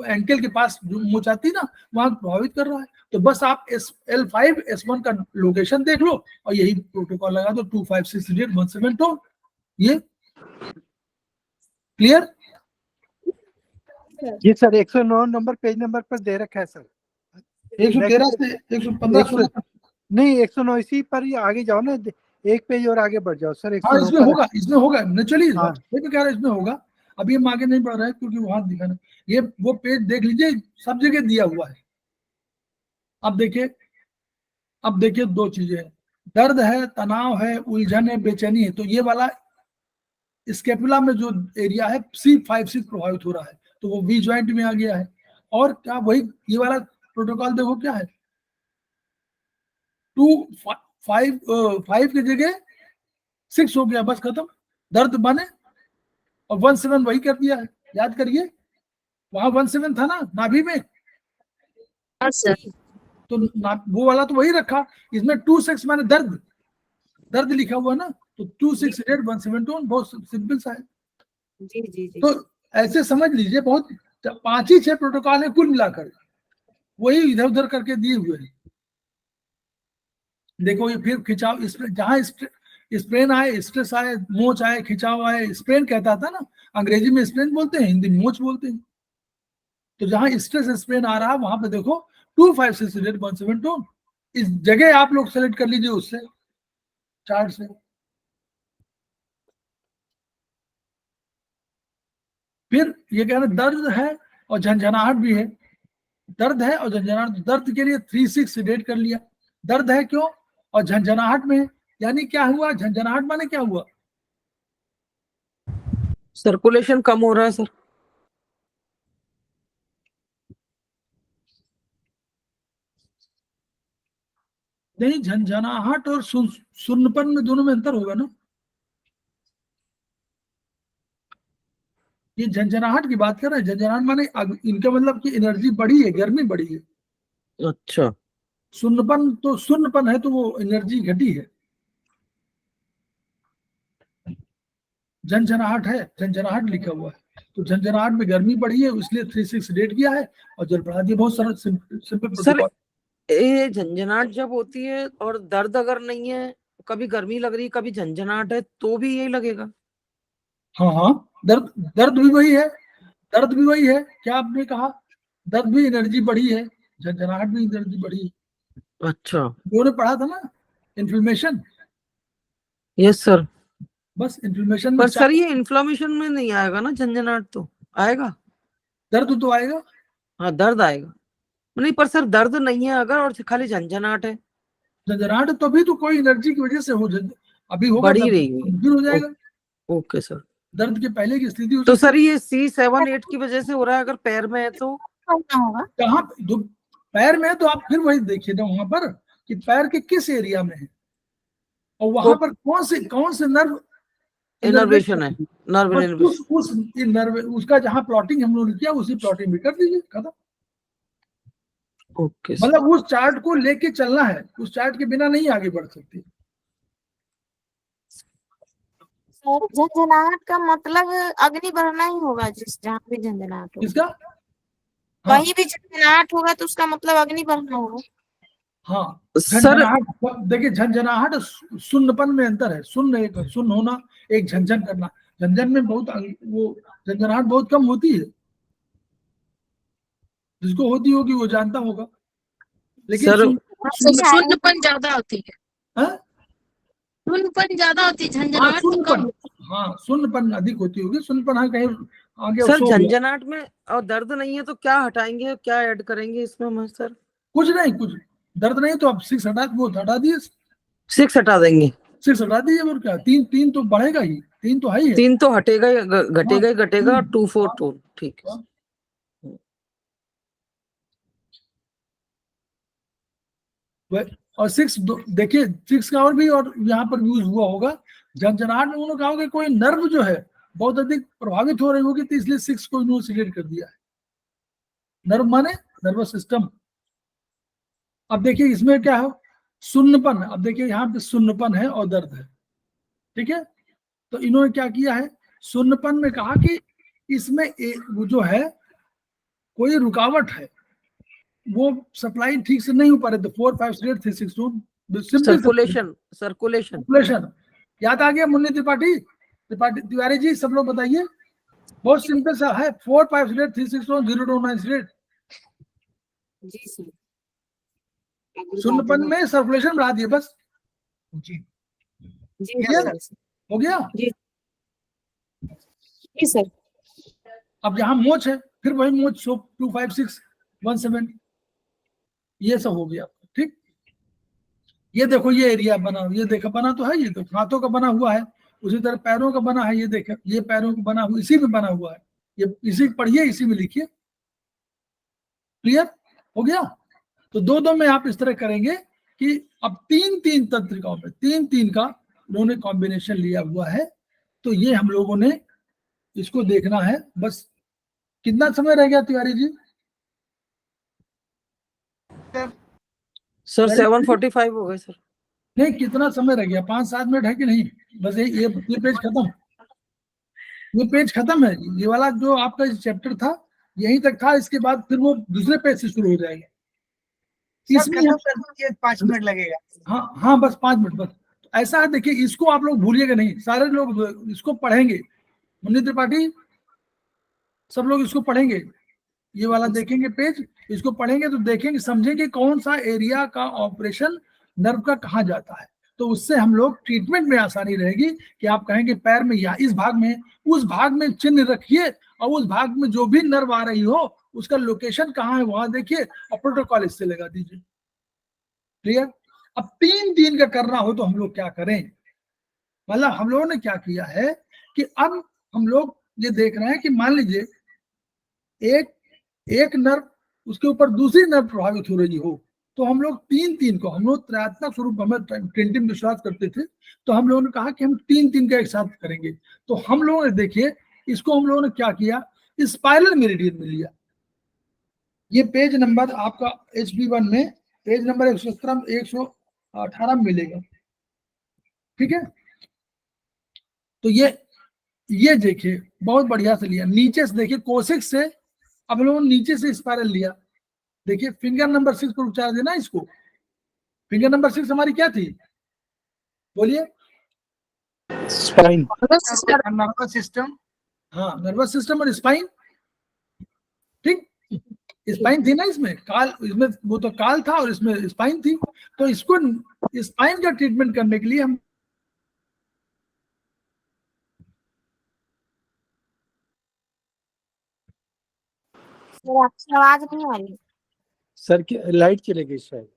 एंकल के पास जो मोच आती है ना, वहां प्रभावित कर रहा है। तो बस आप L5 S1 का लोकेशन देख लो और यही प्रोटोकॉल लगा दो 2568817 ये क्लियर। जी सर 109 नंबर पेज नंबर पर दे रखा है सर। 113 से 115 नहीं 109 इसी पर ही आगे जाओ ना, एक पेज और आगे बढ़ जाओ सर। हाँ 109 इसमें होगा नेचुरली, हाँ। ये तो कह रहा है इसमें होगा। अभी हम आगे नहीं बढ़ रहे हैं क्योंकि वहां दिखाना, ये वो पेज देख लीजिए, सब जगह दिया हुआ है। अब देखिए दो चीजें हैं, दर्द है, तनाव है, उलझन है, बेचैनी है। तो ये वाला स्केपुला में जो एरिया है C5 से प्रभावित हो रहा है, तो वो V ज्वाइंट में आ गया है। और क्या वही ये वाला प्रोटोकॉल देखो क्या है, 5 की जगह 6 हो गया, बस खत्म, दर्द बने। और 17 वही कर दिया है, याद करिए वहां 17 था ना नाभि में, तो वो वाला तो वही रखा, इसमें 26 माने दर्द लिखा हुआ ना, तो 26817 बहुत सिंपल सा है। जी जी जी। तो ऐसे समझ लीजिए, बहुत 5 ही 6 प्रोटोकॉल है कुल मिलाकर, वही इधर उधर करके दिए हुए हैं। देखो ये फिर खिंचाव, जहां स्प्रेन आए, स्ट्रेस आए, मोच आए, खिंचाव आए, स्प्रेन कहता था ना, अंग्रेजी में स्प्रेन बोलते हैं, हिंदी में मोच बोलते हैं। तो जहां स्ट्रेस स्प्रेन आ रहा है वहां पे देखो 2568817 इस जगह आप लोग सेलेक्ट कर लीजिए उससे चार्ट से। फिर ये कह रहे दर्द है और झंझनाहट भी है, दर्द है और झंझनाहट, दर्द के लिए 3-6 सेडेट कर लिया, दर्द है क्यों और झंझनाहट में, यानी क्या हुआ, झंझनाहट माने क्या हुआ, सर्कुलेशन कम हो रहा है सर। नहीं झंझनाहट और सुन्नपन में दोनों में अंतर होगा ना। ये झंझनाहट की बात कर रहे हैं, झंझनाहट माने इनका मतलब कि एनर्जी बढ़ी है, गर्मी बढ़ी है। अच्छा सुन्नपन है तो वो एनर्जी घटी है। झंझनाहट है, झंझनाहट लिखा हुआ है, तो झंझनाहट में गर्मी बढ़ी है इसलिए 3-6 डेट किया है और जल बढ़ा दिया। बहुत सरल सिंपल प्रोटोकॉल। ये झंझनाहट जब होती है और दर्द अगर नहीं है, कभी गर्मी लग रही है कभी झंझनाहट है, तो भी यही लगेगा। हाँ दर्द भी वही है, दर्द भी वही है, क्या आपने कहा, दर्द भी एनर्जी बढ़ी है, झंझनाहट भी एनर्जी बढ़ी है। अच्छा दोनों पढ़ा था ना, इन्फ्लेमेशन। Yes sir. बस इन्फ्लेमेशन में पर सर ये इन्फ्लेमेशन में नहीं आएगा ना, झंझनाहट तो आएगा, दर्द तो आएगा। हाँ दर्द आएगा, नहीं पर सर दर्द नहीं है अगर और खाली झंझनाहट है, झंझनाहट तो अभी तो कोई एनर्जी की वजह से हो, अभी होगा बढ़ी तब रही है। फिर हो जाएगा। Okay sir. दर्द के पहले की स्थिति हो तो सकती है। सर ये C7-8 की वजह से हो रहा है, अगर पैर में है तो होगा कहाँ पैर में है तो आप फिर वही देखिए ना वहां पर कि पैर के किस एरिया में है और वहां पर कौन से नर्व इनर्वेशन है, नर्व बस इनर्वेशन। उस नर्व उसका जहां प्लॉटिंग हम लोगों ने किया उसी प्लॉटिंग में कर दीजिए, खत्म। Okay sir. मतलब उस चार्ट को लेके चलना है, उस चार्ट के बिना नहीं आगे बढ़ सकती। सर झंझनाहट का मतलब अग्नि बढ़ना ही होगा, जहाँ भी झंझनाहट होगा, किसका? कहीं भी झंझनाहट होगा तो उसका मतलब अग्नि बढ़ना होगा। हाँ सर झंझनाहट देखिए, झंझनाहट सुन्नपन में अंतर है, सुन्न होना, एक झंझन करना। झंझन में बहुत वो झंझनाहट बहुत कम होती है, जिसको होती होगी वो जानता होगा, लेकिन सर सुन्नपन ज्यादा होती है, हाँ? सुन्नपन ज्यादा होती है, झंझनाहट तो कम। हाँ सुन्नपन अधिक होती होगी, सुन्नपन हाँ कहीं आगे सर सो गया। झंझनाहट में और दर्द नहीं है तो क्या हटाएंगे, क्या ऐड करेंगे इसमें हम सर? कुछ नहीं, कुछ दर्द नहीं तो आप 6 हटा दिए, 6 हटा देंगे, 6 हटा दीजिए, और क्या, 3 तो बढ़ेगा ही, 3 तो है ही है। 3 तो हटेगा ही, घटेगा ही घटेगा, 2 4 2 ठीक है। और 6 देखिए 6 का और भी और यहाँ पर यूज हुआ होगा। झंझनाहट में उन्होंने कहा कि कोई नर्व जो है बहुत अधिक प्रभावित हो रही होगी, तो इसलिए 6 को इन्होंने सिलेक्ट कर दिया है। नर्व माने नर्वस सिस्टम। अब देखिए इसमें क्या है, सुन्नपन। अब देखिए यहाँ पे सुन्नपन है और दर्द है, ठीक है। तो इन्होंने क्या किया है, सुन्नपन में कहा कि इसमें वो जो है कोई रुकावट है, वो सप्लाई ठीक से नहीं हो पा रहे। तो 4 5 8 3 6 2 सर्कुलेशन सर्कुलेशन सर्कुलेशन याद आ गया। मुन्नी त्रिपाठी त्रिपाठी तिवारी जी सब लोग बताइए, बहुत सिंपल सा है। 4 5 8 3 6 1 0 2 9 8। जी सर। आगे सुन्नपन में सर्कुलेशन बढ़ा दिए बस, जी जी क्लियर सर। हो गया। जी सर। अब यहाँ मोच है, फिर वही मोच 2 5 6 1 7, ये सब हो गया, ठीक। ये देखो ये एरिया बना, ये देखो बना तो है, ये तो हाथों का बना हुआ है। उसी तरह पैरों का बना है, ये देखो ये पैरों का बना हुआ, इसी में बना हुआ है। ये इसी पढ़िए, इसी में लिखिए, क्लियर हो गया। तो दो दो में आप इस तरह करेंगे कि अब 3 तंत्रिकाओं में 3 का उन्होंने कॉम्बिनेशन लिया हुआ है। तो ये हम लोगों ने इसको देखना है बस। कितना समय रह गया तिवारी जी? सर 7:45 हो गए सर। नहीं, कितना समय रह गया? 5 7 मिनट है कि नहीं? बस ये पेज खत्म, ये पेज खत्म है। ये वाला जो आपका चैप्टर था यहीं तक था, इसके बाद फिर वो दूसरे पेज से शुरू हो जाएगा। इसमें खत्म कर दीजिए, 5 मिनट लगेगा। हाँ हाँ, बस 5 मिनट बस। तो ऐसा है, देखिए इसको आप लोग भूलिएगा नहीं, सारे लोग इसको पढ़ेंगे। मुन्नी त्रिपाठी सब लोग इसको पढ़ेंगे, ये वाला देखेंगे पेज, इसको पढ़ेंगे तो देखेंगे, समझेंगे कौन सा एरिया का ऑपरेशन नर्व का कहाँ जाता है। तो उससे हम लोग ट्रीटमेंट में आसानी रहेगी कि आप कहेंगे पैर में या इस भाग में, उस भाग में चिन्ह रखिए, और उस भाग में जो भी नर्व आ रही हो उसका लोकेशन कहाँ है वहां देखिए, और प्रोटोकॉल इससे लगा दीजिए, क्लियर। अब 3 का करना हो तो हम लोग क्या करें, मतलब हम लोगों ने क्या किया है कि अब हम लोग ये देख रहे हैं कि मान लीजिए एक एक नर्व उसके ऊपर दूसरी नर्व प्रभावित हो रही हो, तो हम लोग 3 को, हम लोग त्रयात्मक स्वरूप हमें ट्रेंटिन विश्वास करते थे, तो हम लोगों ने कहा कि हम 3 का एक साथ करेंगे। तो हम लोगों ने देखिए इसको हम लोगों ने क्या किया, स्पाइरल मेरिडियन में लिया। ये पेज नंबर आपका HB1 में पेज नंबर 117 118 मिलेगा, ठीक है। तो ये देखिए बहुत बढ़िया से लिया, नीचे से देखिए कोशिक से, अब लोगों ने नीचे से स्पाइरल लिया। देखिए फिंगर नंबर 6 पर उपचार देना इसको। फिंगर नंबर 6 हमारी क्या थी, बोलिए? स्पाइन। Nervous system. हाँ, नर्वस सिस्टम और स्पाइन, ठीक। स्पाइन थी ना इसमें, काल, इसमें वो तो काल था और इसमें स्पाइन थी। तो इसको स्पाइन का ट्रीटमेंट करने के लिए हम सर आपकी आवाज नहीं आ रही। सर की लाइट चली गई शायद।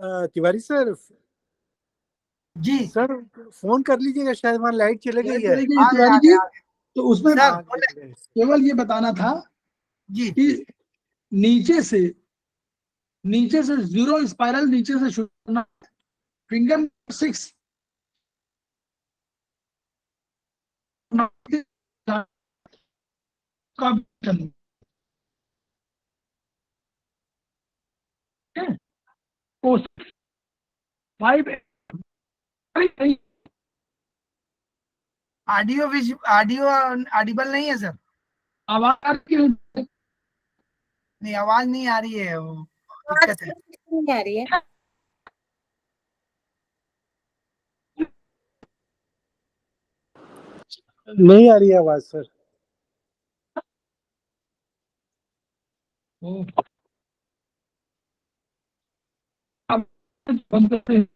तिवारी सर, जी सर फोन कर लीजिएगा, शायद वहाँ लाइट चले गई है। आ गए, तिवारी आ जी, गए, आ गए। तो उसमें सर, हाँ, बोले। केवल ये बताना था जी कि नीचे से जीरो स्पाइरल नीचे से शुरू करना, फिंगर 6 का भी करना है। तो 5 नहीं, ऑडियो ऑडिबल नहीं है सर। आवाज की नहीं, आवाज नहीं आ रही है, वो आवाज दिक्कत है। नहीं आ रही है। नहीं आ रही है आवाज सर। वो अब बंद करते हैं।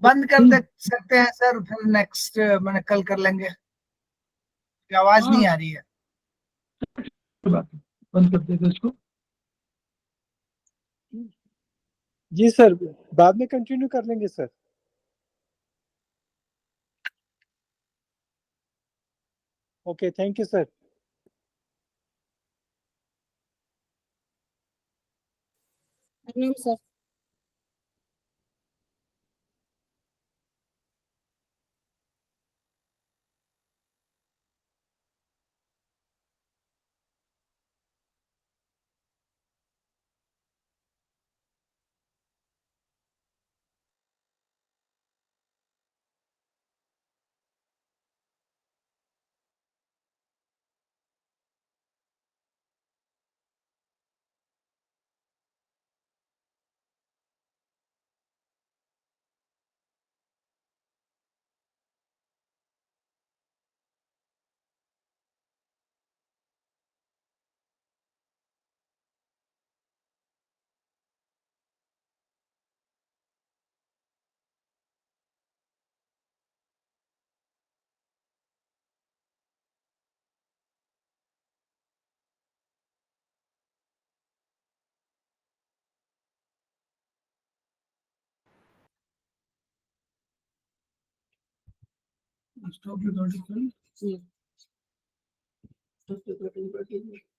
बंद कर दे सकते हैं सर, फिर नेक्स्ट मैंने कल कर लेंगे, कि आवाज हाँ, नहीं आ रही है। कोई बात नहीं, बंद कर देते इसको। जी सर, बाद में कंटिन्यू कर लेंगे sir. Okay, thank you sir. नहीं सर। स्टॉप रिकॉर्डिंग जी। कर।